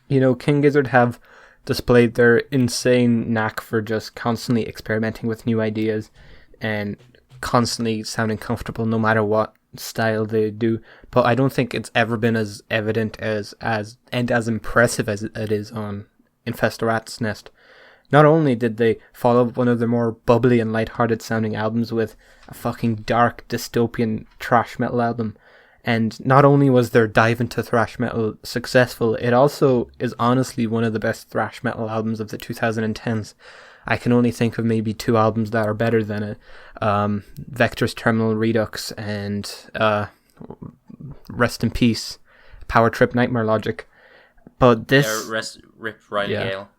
next. King Gizzard have displayed their insane knack for just constantly experimenting with new ideas and constantly sounding comfortable no matter what style they do. But I don't think it's ever been as evident as impressive as it is on Infest the Rat's Nest. Not only did they follow one of the more bubbly and lighthearted sounding albums with a fucking dark dystopian thrash metal album, and not only was their dive into thrash metal successful, it also is honestly one of the best thrash metal albums of the 2010s. I can only think of maybe 2 albums that are better than it. Vector's Terminal Redux and Rest in Peace, Power Trip Nightmare Logic. But this... Rip Riley Gale.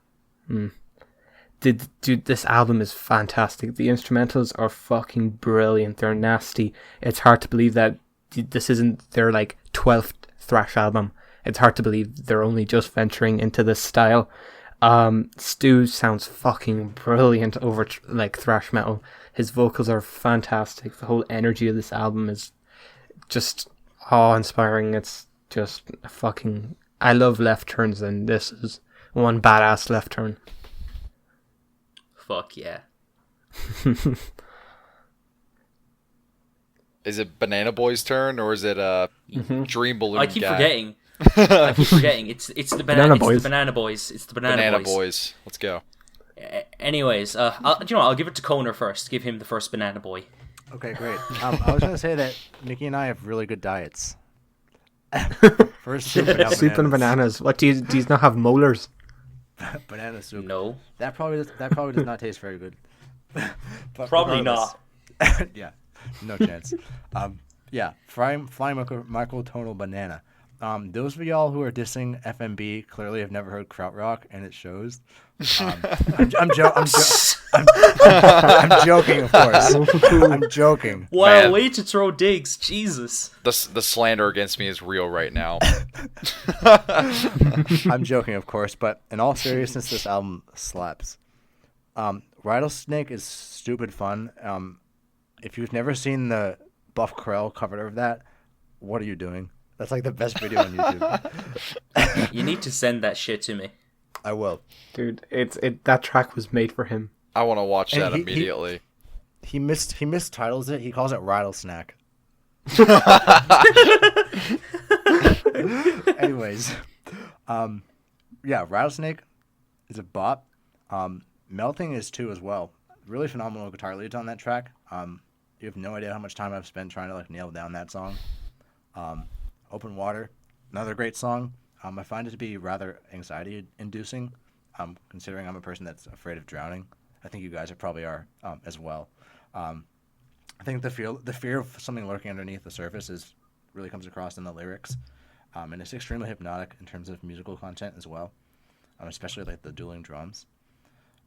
Dude, this album is fantastic. The instrumentals are fucking brilliant. They're nasty. It's hard to believe that this isn't their 12th thrash album. It's hard to believe they're only just venturing into this style. Stu sounds fucking brilliant over thrash metal. His vocals are fantastic. The whole energy of this album is just awe-inspiring. It's just fucking... I love left turns, and this is one badass left turn. Fuck yeah. Is it Banana Boy's turn, or is it Dream Balloon I keep guy? forgetting. It's the Banana Boys. It's the Banana Boys. It's the Banana Boys. Let's go. Anyways, I'll give it to Koner first. Give him the first Banana Boy. Okay, great. I was going to say that Mickey and I have really good diets. First soup and Soup and bananas. What, do you not have molars? Banana soup. No. That probably does not taste very good. But Probably regardless- not. Yeah, no chance. Flying Microtonal Banana. Those of y'all who are dissing FMB clearly have never heard krautrock, and it shows. I'm joking, of course. I'm joking. Wow, Man. way to throw digs, Jesus. The slander against me is real right now. I'm joking, of course, but in all seriousness, this album slaps. Rattlesnake is stupid fun. If you've never seen the Buff Krell cover of that, what are you doing? That's the best video on YouTube. You need to send that shit to me. I will. Dude, that track was made for him. I want to watch And that immediately. He mistitles it. He calls it Rattlesnake. Anyways, Yeah, Rattlesnake is a bop. Melting is too as well. Really phenomenal guitar leads on that track. You have no idea how much time I've spent trying to like nail down that song. Open Water, another great song. I find it to be rather anxiety-inducing, considering I'm a person that's afraid of drowning. I think you guys probably are as well. I think the fear of something lurking underneath the surface really comes across in the lyrics, and it's extremely hypnotic in terms of musical content as well, especially like the dueling drums.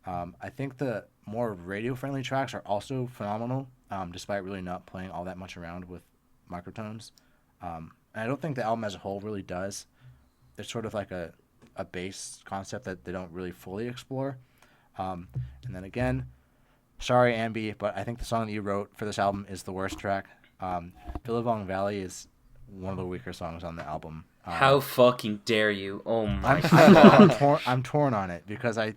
I think the more radio-friendly tracks are also phenomenal, despite really not playing all that much around with microtones. And I don't think the album as a whole really does. It's sort of like a bass concept that they don't really fully explore. And then again, sorry, Ambi, but I think the song that you wrote for this album is the worst track. Billabong Valley is one of the weaker songs on the album. How fucking dare you? Oh my God. I'm torn on it because I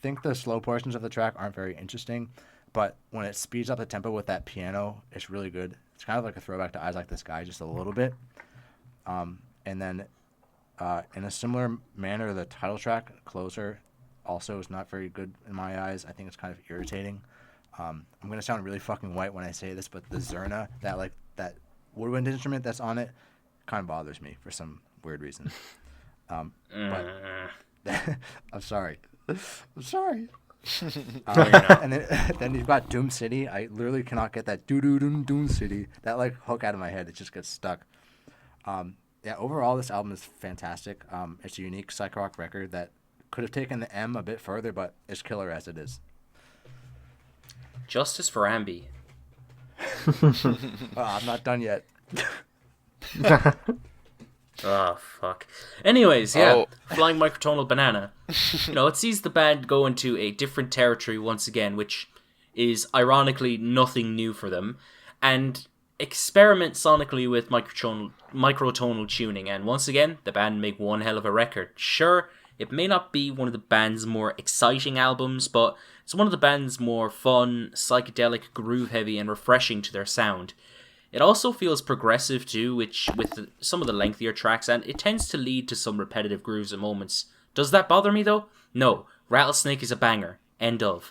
think the slow portions of the track aren't very interesting, but when it speeds up the tempo with that piano, it's really good. It's kind of like a throwback to Eyes Like the Sky, just a little bit. And then in a similar manner, the title track, Closer, also is not very good in my eyes. I think it's kind of irritating. I'm going to sound really fucking white when I say this, but the Zerna, that woodwind instrument that's on it, kind of bothers me for some weird reason. But I'm sorry. I'm sorry. And then you've got Doom City. I literally cannot get that Doom City, that like hook out of my head. It just gets stuck. Yeah, overall this album is fantastic. It's a unique psych rock record that could have taken the M a bit further, but it's killer as it is. Justice for Ambi. I'm not done yet. Oh, fuck. Anyways, yeah, Flying Microtonal Banana. It sees the band go into a different territory once again, which is ironically nothing new for them, and experiment sonically with microtonal tuning, and once again, the band make one hell of a record. Sure, it may not be one of the band's more exciting albums, but it's one of the band's more fun, psychedelic, groove-heavy, and refreshing to their sound. It also feels progressive too, with some of the lengthier tracks, and it tends to lead to some repetitive grooves at moments. Does that bother me though? No. Rattlesnake is a banger. End of.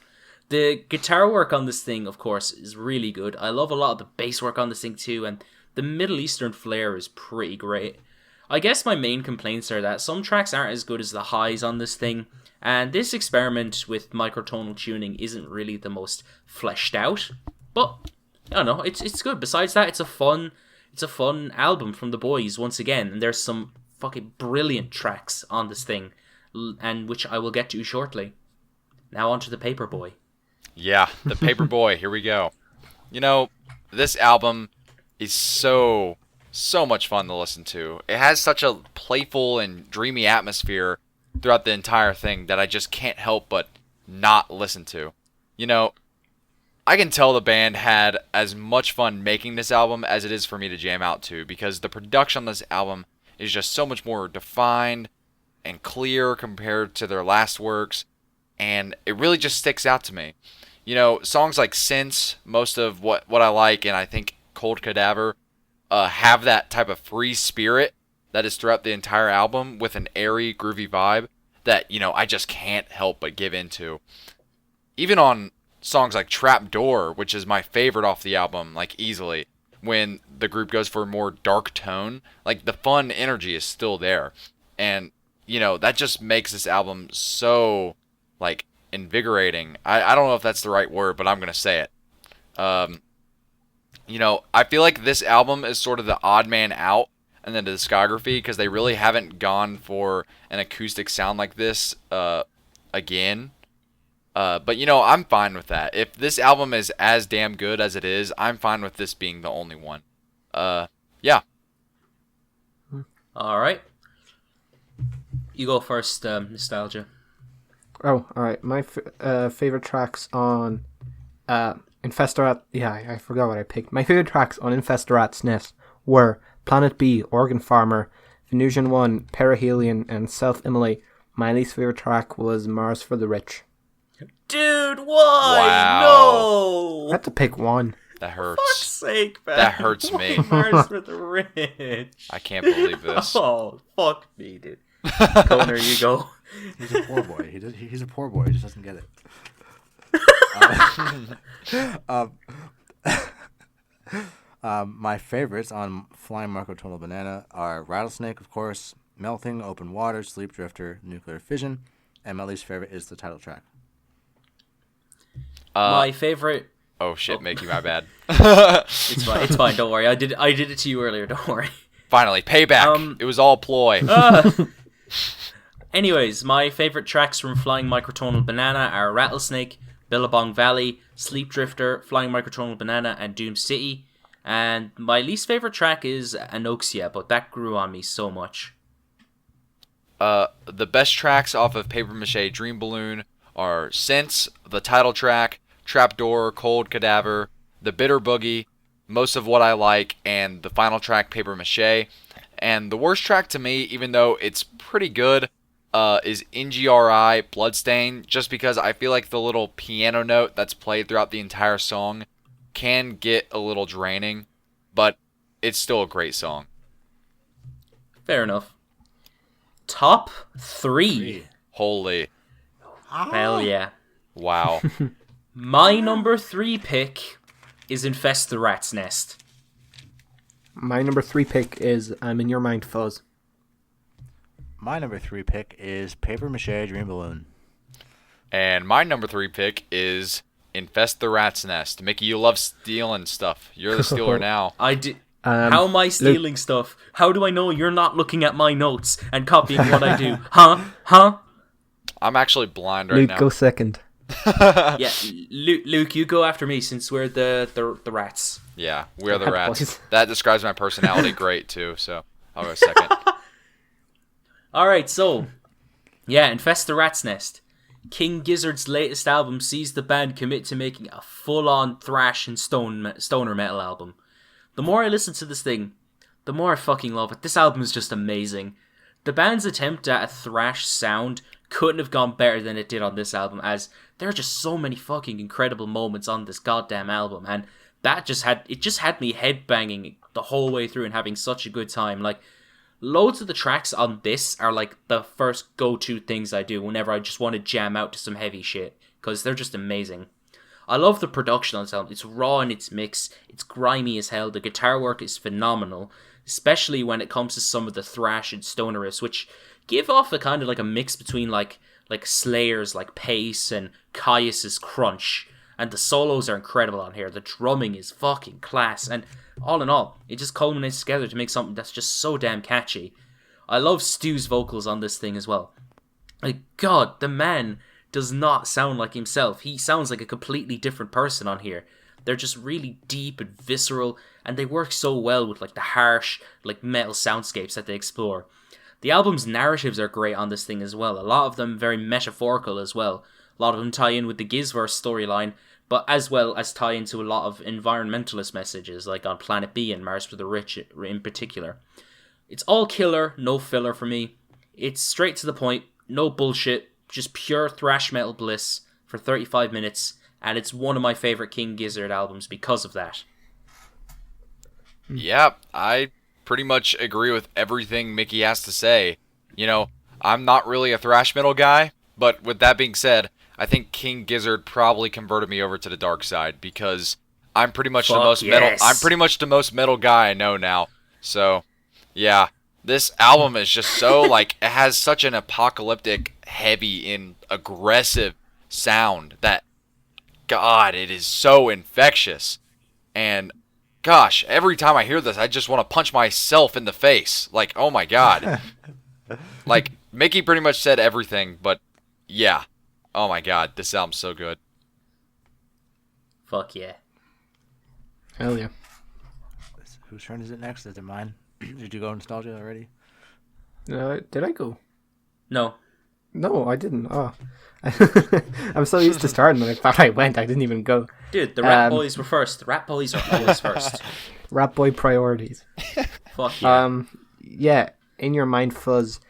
The guitar work on this thing, of course, is really good. I love a lot of the bass work on this thing too, and the Middle Eastern flair is pretty great. I guess my main complaints are that some tracks aren't as good as the highs on this thing, and this experiment with microtonal tuning isn't really the most fleshed out, but I don't know, it's good. Besides that, it's a fun album from the boys once again, and there's some fucking brilliant tracks on this thing, and which I will get to shortly. Now on to the Paperboy. Yeah, the Paperboy. Here we go. This album is so much fun to listen to. It has such a playful and dreamy atmosphere throughout the entire thing that I just can't help but not listen to. I can tell the band had as much fun making this album as it is for me to jam out to, because the production on this album is just so much more defined and clear compared to their last works, and it really just sticks out to me. Songs like Since, most of what I like, and I think Cold Cadaver, have that type of free spirit that is throughout the entire album with an airy, groovy vibe that, I just can't help but give into. Even on songs like Trapdoor, which is my favorite off the album, like easily, when the group goes for a more dark tone, like the fun energy is still there. And, that just makes this album so, like, invigorating. I don't know if that's the right word, but I'm going to say it. I feel like this album is sort of the odd man out in the discography, because they really haven't gone for an acoustic sound like this again. But I'm fine with that. If this album is as damn good as it is, I'm fine with this being the only one. Yeah. All right. You go first, Nostalgia. Oh, all right. My favorite tracks on Infestarat. Yeah, I forgot what I picked. My favorite tracks on Infestarat's Nest were Planet B, Organ Farmer, Venusian 1, Perihelion, and Self-Immolate. My least favorite track was Mars for the Rich. Dude, why? Wow. No! I had to pick one. That hurts. Fuck's sake, man. That hurts me. Mars for the Rich. I can't believe this. Oh, fuck me, dude. Connor, you go. He's a poor boy. He's a poor boy. He just doesn't get it. My favorites on Flying Microtonal Banana are Rattlesnake, of course, Melting, Open Water, Sleep Drifter, Nuclear Fission, and my least favorite is the title track. My favorite. Oh shit, Mickey, my bad. It's fine. It's fine. Don't worry. I did it to you earlier. Don't worry. Finally, payback. It was all ploy. Anyways, my favorite tracks from Flying Microtonal Banana are Rattlesnake, Billabong Valley, Sleep Drifter, Flying Microtonal Banana, and Doom City. And my least favorite track is Anoxia, but that grew on me so much. The best tracks off of Paper Mache Dream Balloon are Sense, the title track, Trapdoor, Cold Cadaver, The Bitter Boogie, Most of What I Like, and the final track, Paper Mache. And the worst track to me, even though it's pretty good, is NGRI Bloodstain, just because I feel like the little piano note that's played throughout the entire song can get a little draining, but it's still a great song. Fair enough. Top 3. Holy. Hell yeah. Wow. My number 3 pick is Infest the Rat's Nest. My number 3 pick is I'm in Your Mind, Fuzz. My number 3 pick is Paper Mache Dream Balloon. And my number 3 pick is Infest the Rat's Nest. Mickey, you love stealing stuff. You're the stealer now. I did. How am I stealing stuff? How do I know you're not looking at my notes and copying what I do? Huh? I'm actually blind right Luke, now. go second. Yeah, Luke, you go after me since we're the rats. Yeah, we're the Rat rats. boys. That describes my personality great, too, so I'll go second. Alright, so, yeah, Infest the Rat's Nest. King Gizzard's latest album sees the band commit to making a full-on thrash and stoner metal album. The more I listen to this thing, the more I fucking love it. This album is just amazing. The band's attempt at a thrash sound couldn't have gone better than it did on this album, as there are just so many fucking incredible moments on this goddamn album, and that just had me headbanging the whole way through and having such a good time. Like, loads of the tracks on this are like the first go-to things I do whenever I just want to jam out to some heavy shit, because they're just amazing. I love the production on this album. It's raw in its mix, it's grimy as hell, the guitar work is phenomenal, especially when it comes to some of the thrash and stoner riffs, which give off a kind of like a mix between like Slayer's like Pace and Caius's Crunch, and the solos are incredible on here. The drumming is fucking class, and all in all, it just culminates together to make something that's just so damn catchy. I love Stu's vocals on this thing as well. Like, God, the man does not sound like himself. He sounds like a completely different person on here. They're just really deep and visceral, and they work so well with like the harsh, like metal soundscapes that they explore. The album's narratives are great on this thing as well. A lot of them very metaphorical as well. A lot of them tie in with the Gizverse storyline, but as well as tie into a lot of environmentalist messages, like on Planet B and Mars for the Rich in particular. It's all killer, no filler for me. It's straight to the point, no bullshit, just pure thrash metal bliss for 35 minutes, and it's one of my favorite King Gizzard albums because of that. Yeah, I pretty much agree with everything Mickey has to say. You know, I'm not really a thrash metal guy, but with that being said, I think King Gizzard probably converted me over to the dark side, because I'm pretty much metal. I'm pretty much the most metal guy I know now. So, yeah, this album is just so like, it has such an apocalyptic, heavy, and aggressive sound that, God, it is so infectious. And gosh, every time I hear this, I just want to punch myself in the face. Like, oh my God. Like, Mickey pretty much said everything, but yeah. Oh my God, this album's so good. Fuck yeah. Hell yeah. Whose turn is it next? Is it mine? Did you go nostalgia already? Did I go? No. No, I didn't. Oh. I'm so used to starting that I thought I went. I didn't even go. Dude, the Rat Boys were first. The Rat Boys are always first. Rat Boy priorities. Fuck yeah. Yeah, In Your Mind, Fuzz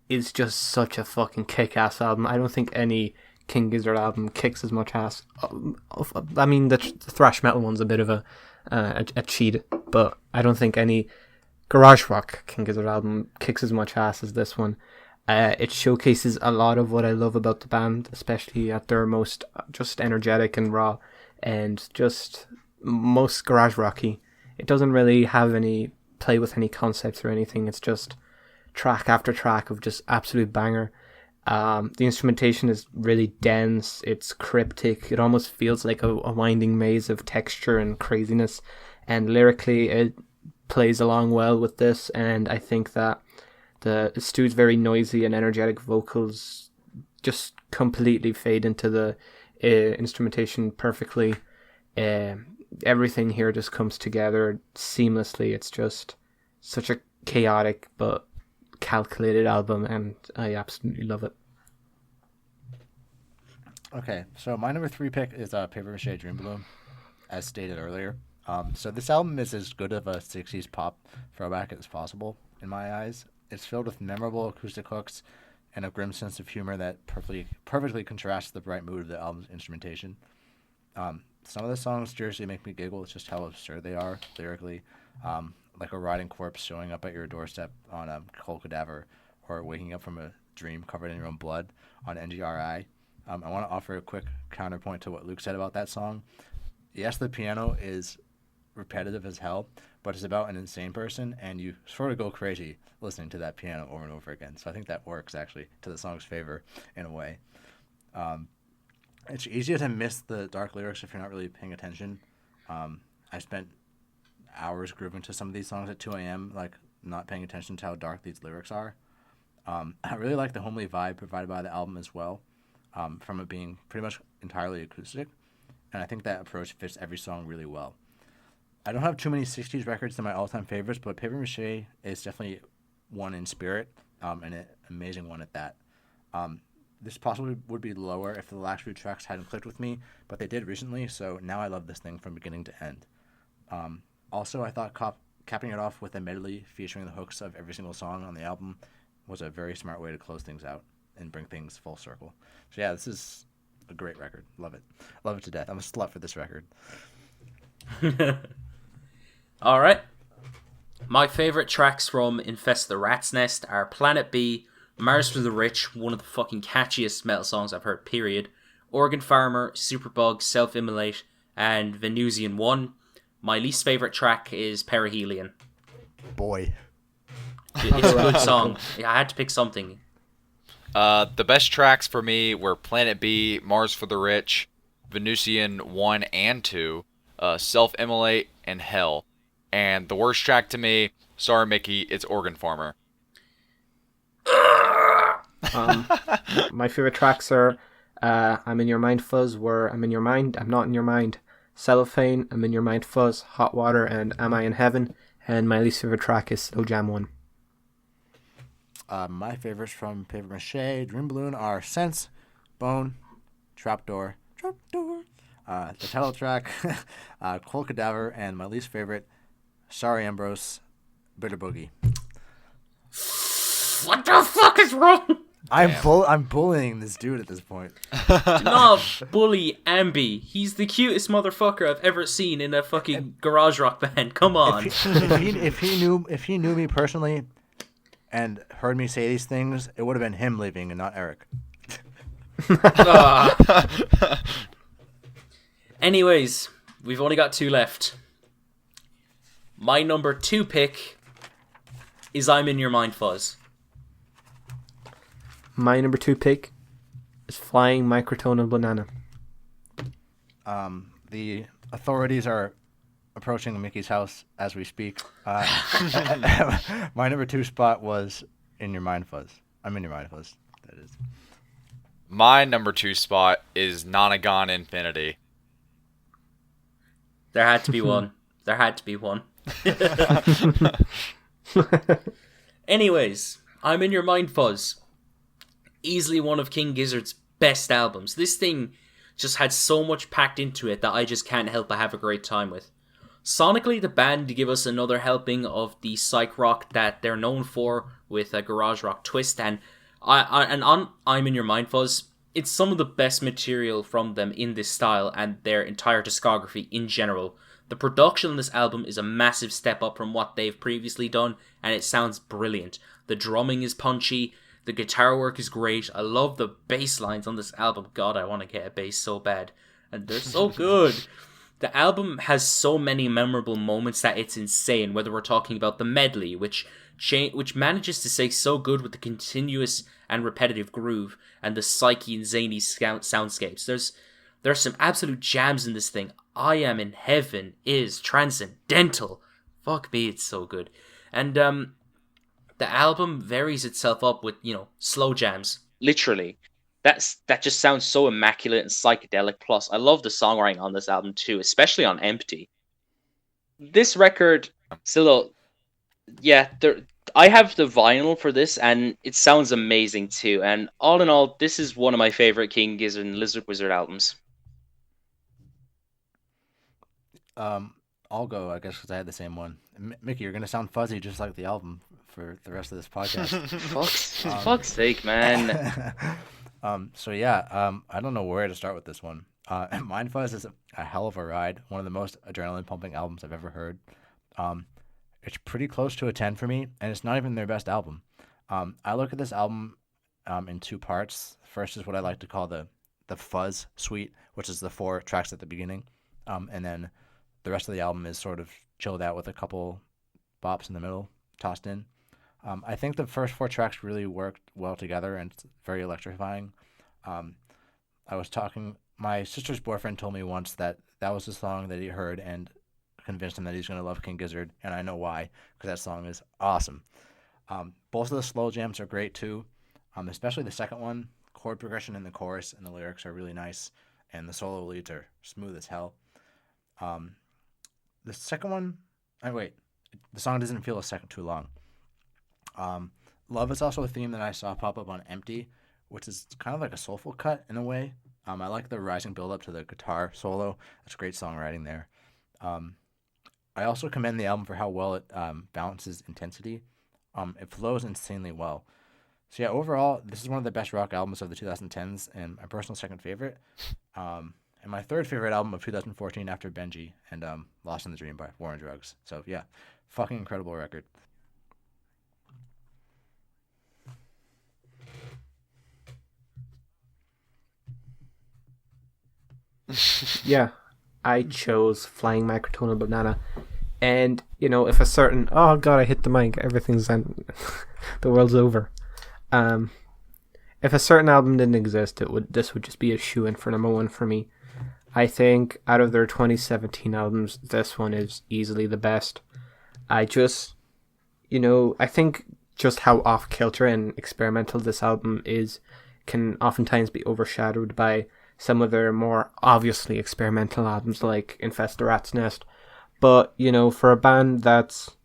is just such a fucking kick-ass album. I don't think any King Gizzard album kicks as much ass. I mean, the thrash metal one's a bit of a cheat, but I don't think any garage rock King Gizzard album kicks as much ass as this one. It showcases a lot of what I love about the band, especially at their most just energetic and raw, and just most garage rocky. It doesn't really have any play with any concepts or anything. It's just track after track of just absolute banger. The instrumentation is really dense. It's cryptic. It almost feels like a winding maze of texture and craziness. And lyrically, it plays along well with this. And I think that Stu's very noisy and energetic vocals just completely fade into the instrumentation perfectly. Everything here just comes together seamlessly. It's just such a chaotic but calculated album, and I absolutely love it. Okay, so my number 3 pick is Paper Mache Dream Balloon, as stated earlier. So this album is as good of a 60s pop throwback as possible, in my eyes. It's filled with memorable acoustic hooks and a grim sense of humor that perfectly contrasts the bright mood of the album's instrumentation. Some of the songs seriously make me giggle. It's just how absurd they are lyrically. Like a rotting corpse showing up at your doorstep on a cold cadaver, or waking up from a dream covered in your own blood on NGRI. I want to offer a quick counterpoint to what Luke said about that song. Yes, the piano is repetitive as hell, but it's about an insane person, and you sort of go crazy listening to that piano over and over again. So I think that works, actually, to the song's favor in a way. It's easier to miss the dark lyrics if you're not really paying attention. I spent hours grooving to some of these songs at 2 a.m., like not paying attention to how dark these lyrics are. I really like the homely vibe provided by the album as well, from it being pretty much entirely acoustic, and I think that approach fits every song really well. I don't have too many 60s records in my all-time favorites, but Paper Mache is definitely one in spirit, and an amazing one at that. This possibly would be lower if the last few tracks hadn't clicked with me, but they did recently, so now I love this thing from beginning to end. Also, I thought capping it off with a medley featuring the hooks of every single song on the album was a very smart way to close things out and bring things full circle. So yeah, this is a great record. Love it. Love it to death. I'm a slut for this record. All right. My favorite tracks from Infest the Rat's Nest are Planet B, Mars for the Rich, one of the fucking catchiest metal songs I've heard, period. Organ Farmer, Superbug, Self-Immolate, and Venusian 1. My least favorite track is Perihelion. Boy. It's a good song. I had to pick something. The best tracks for me were Planet B, Mars for the Rich, Venusian 1 and 2, Self-Immolate, and Hell. And the worst track to me, sorry Mickey, it's Organ Farmer. My favorite tracks are I'm in Your Mind Fuzz, where I'm in your mind, I'm not in your mind. Cellophane, I'm in Your Mind Fuzz, Hot Water, and Am I in Heaven? And my least favorite track is Slow Jam 1. My favorites from Paper Mache Dream Balloon are Sense, Bone, Trapdoor, the title track, Cold Cadaver, and my least favorite, Sorry Ambrose, Bitter Boogie. What the fuck is wrong? I'm bullying this dude at this point. Do not bully Ambi. He's the cutest motherfucker I've ever seen in a fucking garage rock band. Come on. If he knew me personally and heard me say these things, it would have been him leaving and not Eric. Anyways, we've only got 2 left. My number 2 pick is I'm in Your Mind Fuzz. My number 2 pick is Flying Microtonal Banana. The authorities are approaching Mickey's house as we speak. My number 2 spot was In Your Mind Fuzz. I'm in Your Mind Fuzz. That is. My number 2 spot is Nonagon Infinity. There had to be one. There had to be one. Anyways, I'm in Your Mind Fuzz. Easily one of King Gizzard's best albums. This thing just had so much packed into it that I just can't help but have a great time with. Sonically, the band give us another helping of the psych rock that they're known for, with a garage rock twist, and on I'm in Your Mind Fuzz, it's some of the best material from them in this style and their entire discography in general. The production on this album is a massive step up from what they've previously done, and it sounds brilliant. The drumming is punchy, The guitar work is great. I love the bass lines on this album. God, I want to get a bass so bad. And they're so good. The album has so many memorable moments that it's insane, whether we're talking about the medley, which manages to stay so good with the continuous and repetitive groove, and the psyche and zany soundscapes. There's some absolute jams in this thing. I Am in Heaven is transcendental. Fuck me, it's so good. And the album varies itself up with, slow jams. Literally. That just sounds so immaculate and psychedelic. Plus, I love the songwriting on this album too, especially on Empty. This record, still, I have the vinyl for this, and it sounds amazing too. And all in all, this is one of my favorite King Gizzard and Lizard Wizard albums. I'll go, I guess, because I had the same one. Mickey, you're gonna sound fuzzy just like the album for the rest of this podcast. Fuck's sake, man. I don't know where to start with this one. Mind Fuzz is a hell of a ride. One of the most adrenaline pumping albums I've ever heard. It's pretty close to a 10 for me, and it's not even their best album. I look at this album in two parts. First is what I like to call the Fuzz Suite, which is the 4 tracks at the beginning, and then the rest of the album is sort of chilled out with a couple bops in the middle tossed in. I think the first 4 tracks really worked well together, and it's very electrifying. My sister's boyfriend told me once that was the song that he heard and convinced him that he's going to love King Gizzard, and I know why, because that song is awesome. Both of the slow jams are great too, especially the second one. Chord progression in the chorus and the lyrics are really nice, and the solo leads are smooth as hell. The second one, the song doesn't feel a second too long. Love is also a theme that I saw pop up on Empty, which is kind of like a soulful cut in a way. I like the rising build up to the guitar solo. That's great songwriting there. I also commend the album for how well it balances intensity. It flows insanely well. So yeah, overall, this is one of the best rock albums of the 2010s and my personal second favorite. And my third favorite album of 2014 after Benji and Lost in the Dream by War on Drugs. So yeah, fucking incredible record. Yeah, I chose Flying Microtonal Banana. And, if a certain, oh god, I hit the mic, everything's done, the world's over. If a certain album didn't exist, this would just be a shoo-in for number 1 for me. I think out of their 2017 albums, this one is easily the best. I think just how off-kilter and experimental this album is can oftentimes be overshadowed by some of their more obviously experimental albums like Infest the Rat's Nest. But, for a band that's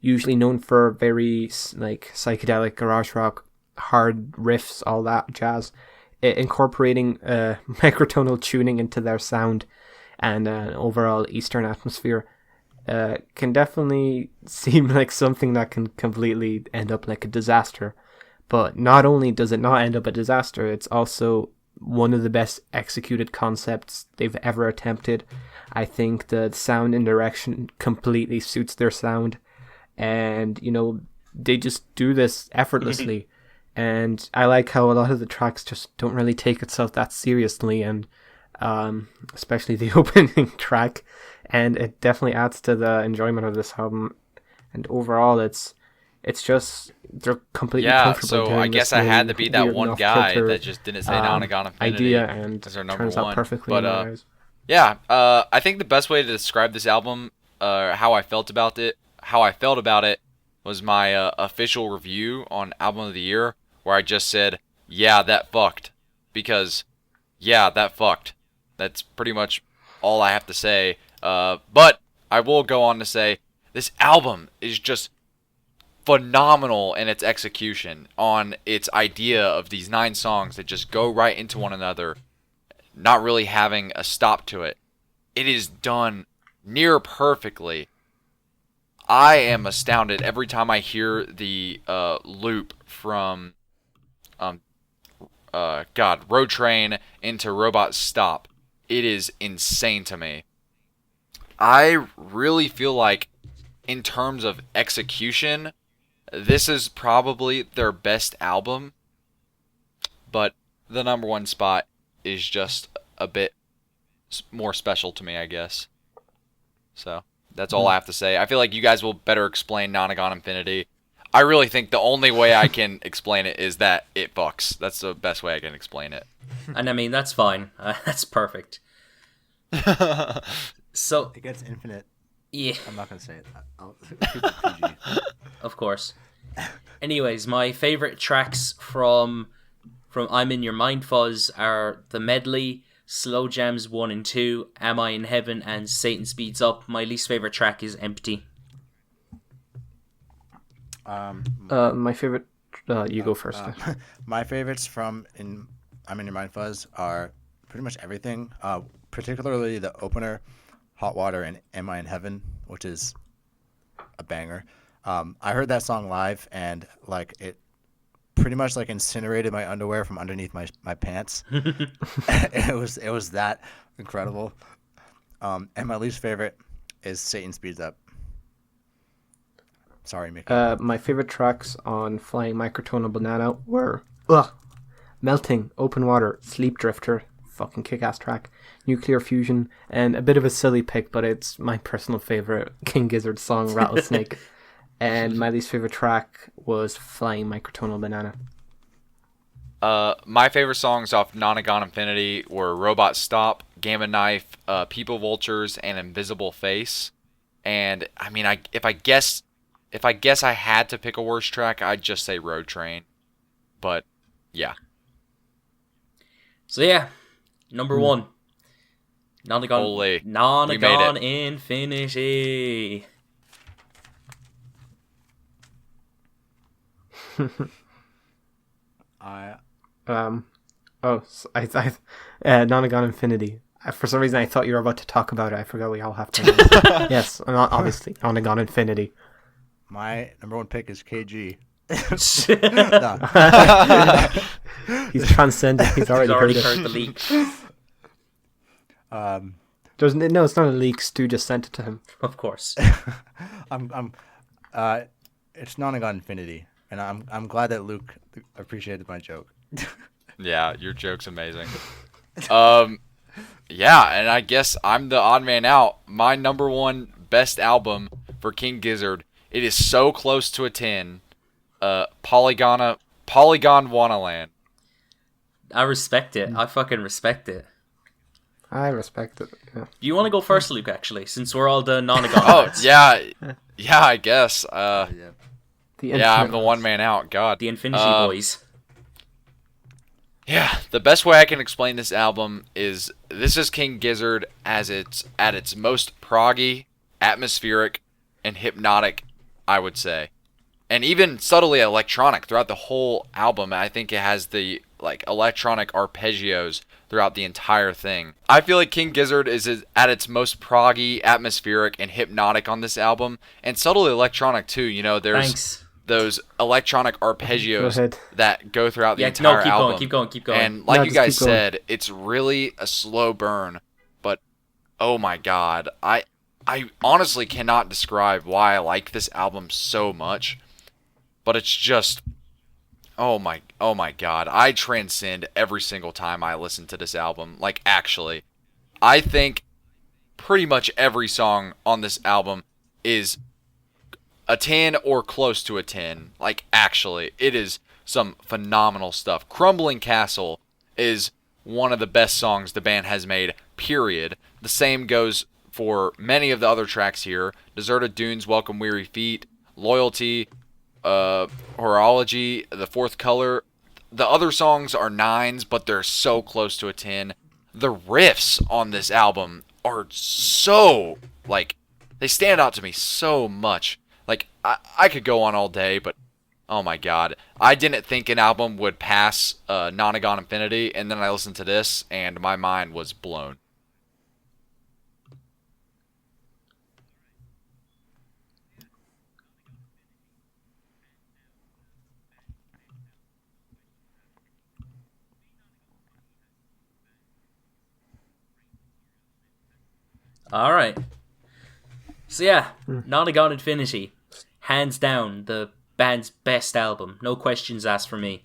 usually known for very psychedelic garage rock, hard riffs, all that jazz, incorporating microtonal tuning into their sound and an overall Eastern atmosphere can definitely seem like something that can completely end up like a disaster. But not only does it not end up a disaster, it's also one of the best executed concepts they've ever attempted. I think the sound and direction completely suits their sound, and they just do this effortlessly. And I like how a lot of the tracks just don't really take itself that seriously, and especially the opening track, and it definitely adds to the enjoyment of this album. And overall, it's just they're completely comfortable. So I guess I had to be that one guy that just didn't say Nonagon Infinity idea, and turns out perfectly. But I think the best way to describe this album, how I felt about it, was my official review on Album of the Year, where I just said, "Yeah, that fucked," because that fucked. That's pretty much all I have to say. But I will go on to say this album is just phenomenal in its execution, on its idea of these 9 songs that just go right into one another, not really having a stop to it. It is done near perfectly. I am astounded every time I hear the loop from Road Train into Robot Stop. It is insane to me. I really feel like, in terms of execution, this is probably their best album. but the number one spot is just a bit more special to me, I guess. So that's all I have to say. I feel like you guys will better explain Nonagon Infinity. I really think the only way I can explain it is that it fucks. That's the best way I can explain it. And I mean, that's fine. That's perfect. So It gets infinite. yeah, I'm not gonna say it. I'll keep it PG. of course. Anyways, my favorite tracks from I'm in Your Mind Fuzz are the medley, Slow Jams 1 and 2, Am I in Heaven, and Satan Speeds Up. My least favorite track is Empty. My favorite. You go first. My favorites from I'm in Your Mind Fuzz are pretty much everything. Particularly the opener, Hot Water, and Am I in Heaven, which is a banger. I heard that song live, and like it pretty much like incinerated my underwear from underneath my pants. it was that incredible. And my least favorite is Satan Speeds Up. Sorry, Mickey. My favorite tracks on Flying Microtonal Banana were Melting, Open Water, Sleep Drifter, fucking kick-ass track, Nuclear Fusion, and a bit of a silly pick, but it's my personal favorite King Gizzard song, Rattlesnake. And my least favorite track was Flying Microtonal Banana. My favorite songs off Nonagon Infinity were Robot Stop, Gamma Knife, People Vultures, and Invisible Face. And I mean, if I guess I had to pick a worst track, I'd just say Road Train. But yeah. So yeah, number one, Holy. Nonagon Infinity. Nonagon Infinity. For some reason, I thought you were about to talk about it. I forgot we all have to. Yes, obviously, Nonagon Infinity. My number one pick is KG. He's transcended. He's already heard the leak. No, it's not a leak. Stu just sent it to him. Of course. It's Nonagon Infinity, and I'm glad that Luke appreciated my joke. Yeah, your joke's amazing. Yeah, and I guess I'm the odd man out. My number one best album for King Gizzard. It is so close to a 10. Polygon Wonderland. I respect it. I fucking respect it. I respect it. Yeah. Do you want to go first, Luke, actually, since we're all the Nonagon nerds? Yeah, I guess. I'm the one man out. God. The Infinity Boys. Yeah, the best way I can explain this album is this is King Gizzard at its most proggy, atmospheric, and hypnotic, I would say. And even subtly electronic throughout the whole album. I think it has the electronic arpeggios throughout the entire thing. I feel like King Gizzard is at its most proggy, atmospheric, and hypnotic on this album, and subtly electronic too. You know, there's those electronic arpeggios that go throughout the entire album. Keep going. And like you guys said, it's really a slow burn, but oh my god, I honestly cannot describe why I like this album so much, but it's just oh my god, I transcend every single time I listen to this album. Like, actually, I think pretty much every song on this album is a 10 or close to a 10. Like, actually, it is some phenomenal stuff. Crumbling Castle is one of the best songs the band has made, period. The same goes for many of the other tracks here. Deserted Dunes, Welcome Weary Feet, Loyalty, Horology, The Fourth Color. The other songs are 9s, but they're so close to a 10. The riffs on this album are so, they stand out to me so much. I could go on all day, but oh my god. I didn't think an album would pass Nonagon Infinity, and then I listened to this, and my mind was blown. Alright. So yeah, Nonagon Infinity. Hands down, the band's best album. No questions asked for me.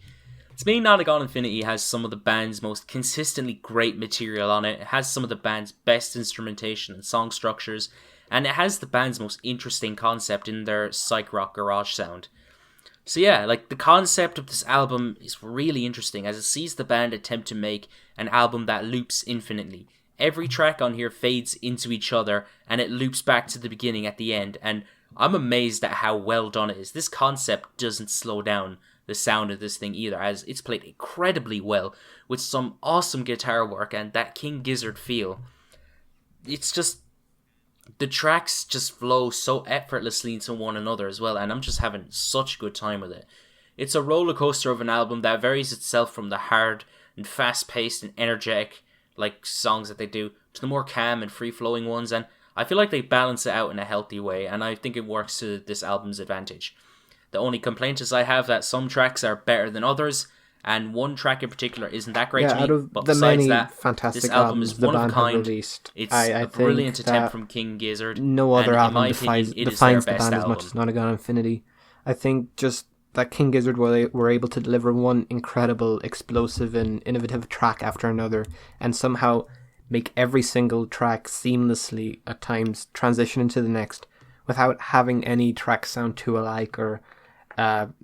To me, Nonagon Infinity has some of the band's most consistently great material on it. It has some of the band's best instrumentation and song structures, and it has the band's most interesting concept in their psych rock garage sound. So yeah, like the concept of this album is really interesting as it sees the band attempt to make an album that loops infinitely. Every track on here fades into each other and it loops back to the beginning at the end, and I'm amazed at how well done it is. This concept doesn't slow down the sound of this thing either, as it's played incredibly well with some awesome guitar work and that King Gizzard feel. It's just, the tracks just flow so effortlessly into one another as well, and I'm just having such a good time with it. It's a roller coaster of an album that varies itself from the hard and fast-paced and energetic like songs that they do to the more calm and free-flowing ones, and I feel like they balance it out in a healthy way, and I think it works to this album's advantage. The only complaint is I have that some tracks are better than others, and one track in particular isn't that great to me. Out of but the besides many that, fantastic this album is albums the one of a band have kind. released, It's I a think brilliant attempt that from King Gizzard. no other and album in my opinion, it is defines their the best band as album. much as Nonagon Infinity. I think just that King Gizzard were able to deliver one incredible, explosive, and innovative track after another, and somehow make every single track seamlessly at times transition into the next without having any track sound too alike or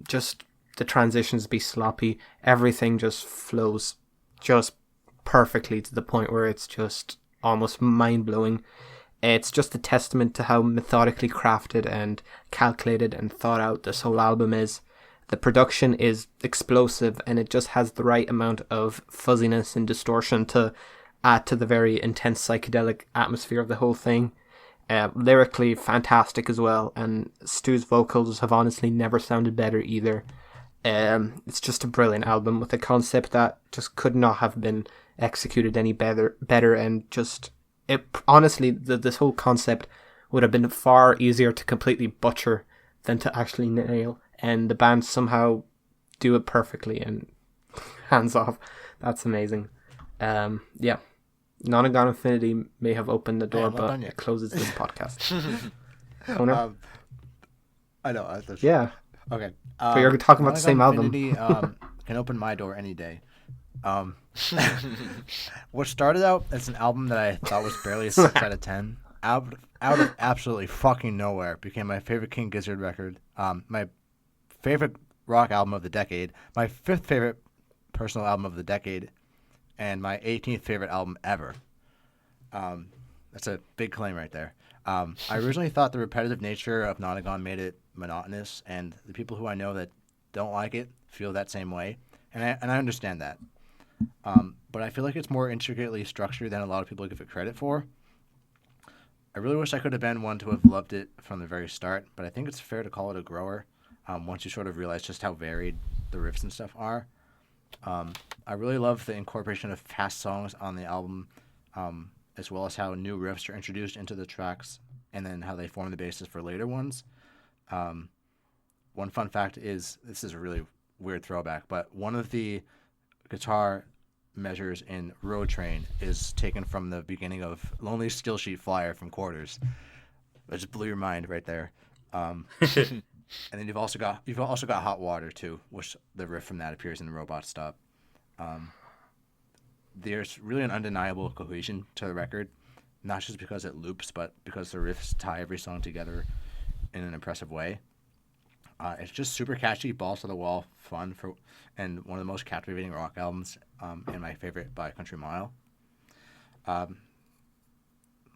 just the transitions be sloppy. Everything just flows just perfectly to the point where it's just almost mind-blowing. It's just a testament to how methodically crafted and calculated and thought out this whole album is. The production is explosive and it just has the right amount of fuzziness and distortion to add to the very intense psychedelic atmosphere of the whole thing. Lyrically fantastic as well, and Stu's vocals have honestly never sounded better either. It's just a brilliant album with a concept that just could not have been executed any better, and just it honestly this whole concept would have been far easier to completely butcher than to actually nail, and the band somehow do it perfectly, and hands off. That's amazing. Yeah, Nonagon Infinity may have opened the door, but it closes this podcast. Owner? I know. Yeah. Okay. But you're talking about the same album. Infinity can open my door any day. What started out as an album that I thought was barely a 6 out of 10, out of absolutely fucking nowhere, became my favorite King Gizzard record, my favorite rock album of the decade, my 5th favorite personal album of the decade, and my 18th favorite album ever. That's a big claim right there. I originally thought the repetitive nature of Nonagon made it monotonous, and the people who I know that don't like it feel that same way, and I understand that. But I feel like it's more intricately structured than a lot of people give it credit for. I really wish I could have been one to have loved it from the very start, but I think it's fair to call it a grower once you sort of realize just how varied the riffs and stuff are. I really love the incorporation of fast songs on the album, as well as how new riffs are introduced into the tracks, and then how they form the basis for later ones. One fun fact is, this is a really weird throwback, but one of the guitar measures in Road Train is taken from the beginning of Lonely Still Sheet Flyer from Quarters. That just blew your mind right there. And then you've also got Hot Water too, which the riff from that appears in the Robot Stop. There's really an undeniable cohesion to the record, not just because it loops, but because the riffs tie every song together in an impressive way. It's just super catchy, balls to the wall, fun, and one of the most captivating rock albums, and my favorite by a country mile. Hold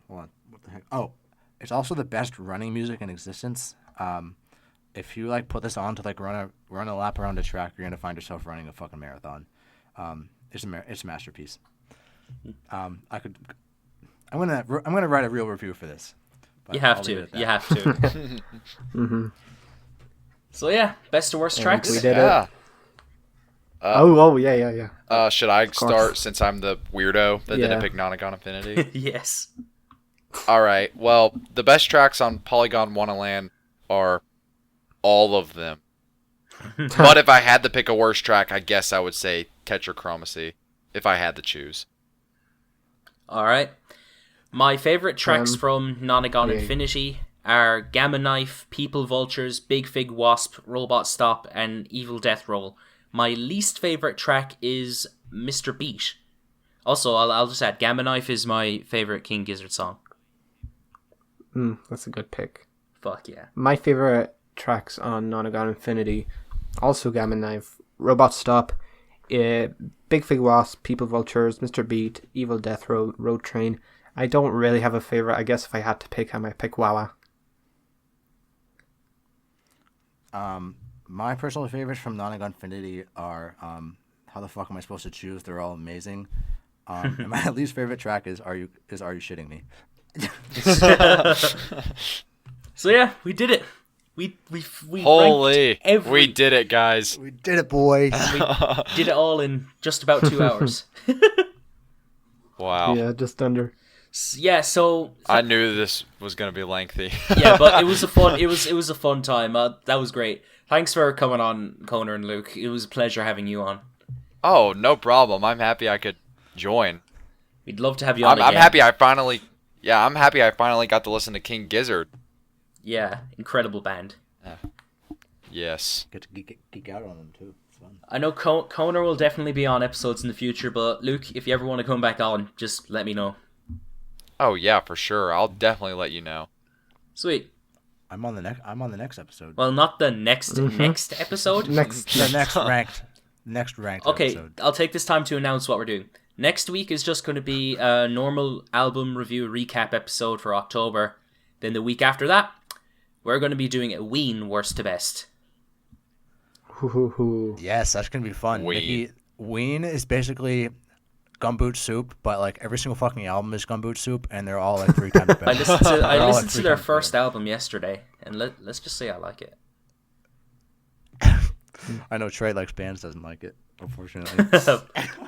on, what the heck? Oh, it's also the best running music in existence. If you like put this on to like run a lap around a track, you're gonna find yourself running a fucking marathon. It's a masterpiece. I'm gonna write a real review for this. You have to. Mm-hmm. So yeah, best to worst tracks. We did it. Yeah. Yeah. Should I start since I'm the weirdo that didn't pick Nonagon Infinity? Yes. All right. Well, the best tracks on Polygon Wonderland are all of them. But if I had to pick a worst track, I guess I would say Tetrachromacy, if I had to choose. All right. My favorite tracks from Nonagon Infinity are Gamma Knife, People Vultures, Big Fig Wasp, Robot Stop, and Evil Death Roll. My least favorite track is Mr. Beat. Also, I'll just add, Gamma Knife is my favorite King Gizzard song. That's a good pick. Fuck yeah. My favorite tracks on Nonagon Infinity, also Gamma Knife, Robot Stop, Big Fig Wasp, People Vultures, Mr. Beat, Evil Death Road, Road Train. I don't really have a favorite. I guess if I had to pick, I might pick Wawa. My personal favorites from Nonagon Infinity are How the Fuck Am I Supposed to Choose? They're all amazing. And my least favorite track is Are You Shitting Me? So yeah, we did it. We Holy, ranked we did it, guys. We did it, boys. We did it all in just about 2 hours. Wow. Yeah, just under. Yeah, so I knew this was gonna be lengthy. yeah, but it was a fun time. That was great. Thanks for coming on, Connor and Luke. It was a pleasure having you on. Oh, no problem. I'm happy I could join. We'd love to have you on I'm again. happy I finally got to listen to King Gizzard. Yeah, incredible band. Yes. Get to geek out on them, too. It's fun. I know Connor will definitely be on episodes in the future, but Luke, if you ever want to come back on, just let me know. Oh yeah, for sure. I'll definitely let you know. Sweet. I'm on the next episode. Well, not the next episode. The next ranked Okay, episode. I'll take this time to announce what we're doing. Next week is just going to be a normal album review recap episode for October. Then the week after that, we're going to be doing a Ween worst to best. Yes, that's going to be fun. Ween. Ween is basically gumboot soup, but like every single fucking album is gumboot soup, and they're all like 3 times better. I listened to their first album yesterday, and let's just say I like it. I know Trey likes bands, doesn't like it, unfortunately.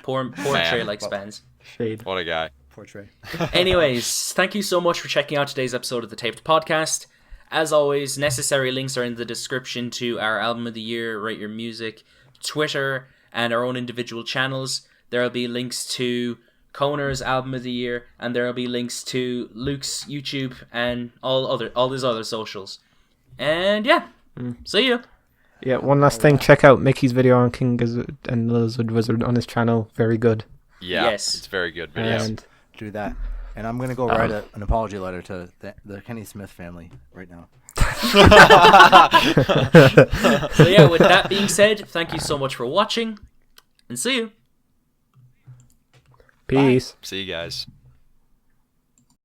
Poor Trey likes bands. Shade. What a guy. Poor Trey. Anyways, thank you so much for checking out today's episode of the Taped Podcast. As always, necessary links are in the description to our Album of the Year, Rate Your Music, Twitter, and our own individual channels. There will be links to Connor's Album of the Year, and there will be links to Luke's YouTube and all his other socials. And yeah, see you. Yeah, one last thing. Check out Mickey's video on King Gizzard and Lizard Wizard on his channel. Very good. Yeah, Yes. it's very good video. And Do that. And I'm going to go write an apology letter to the Kenny Smith family right now. So yeah, with that being said, thank you so much for watching, and see you. peace. See you guys.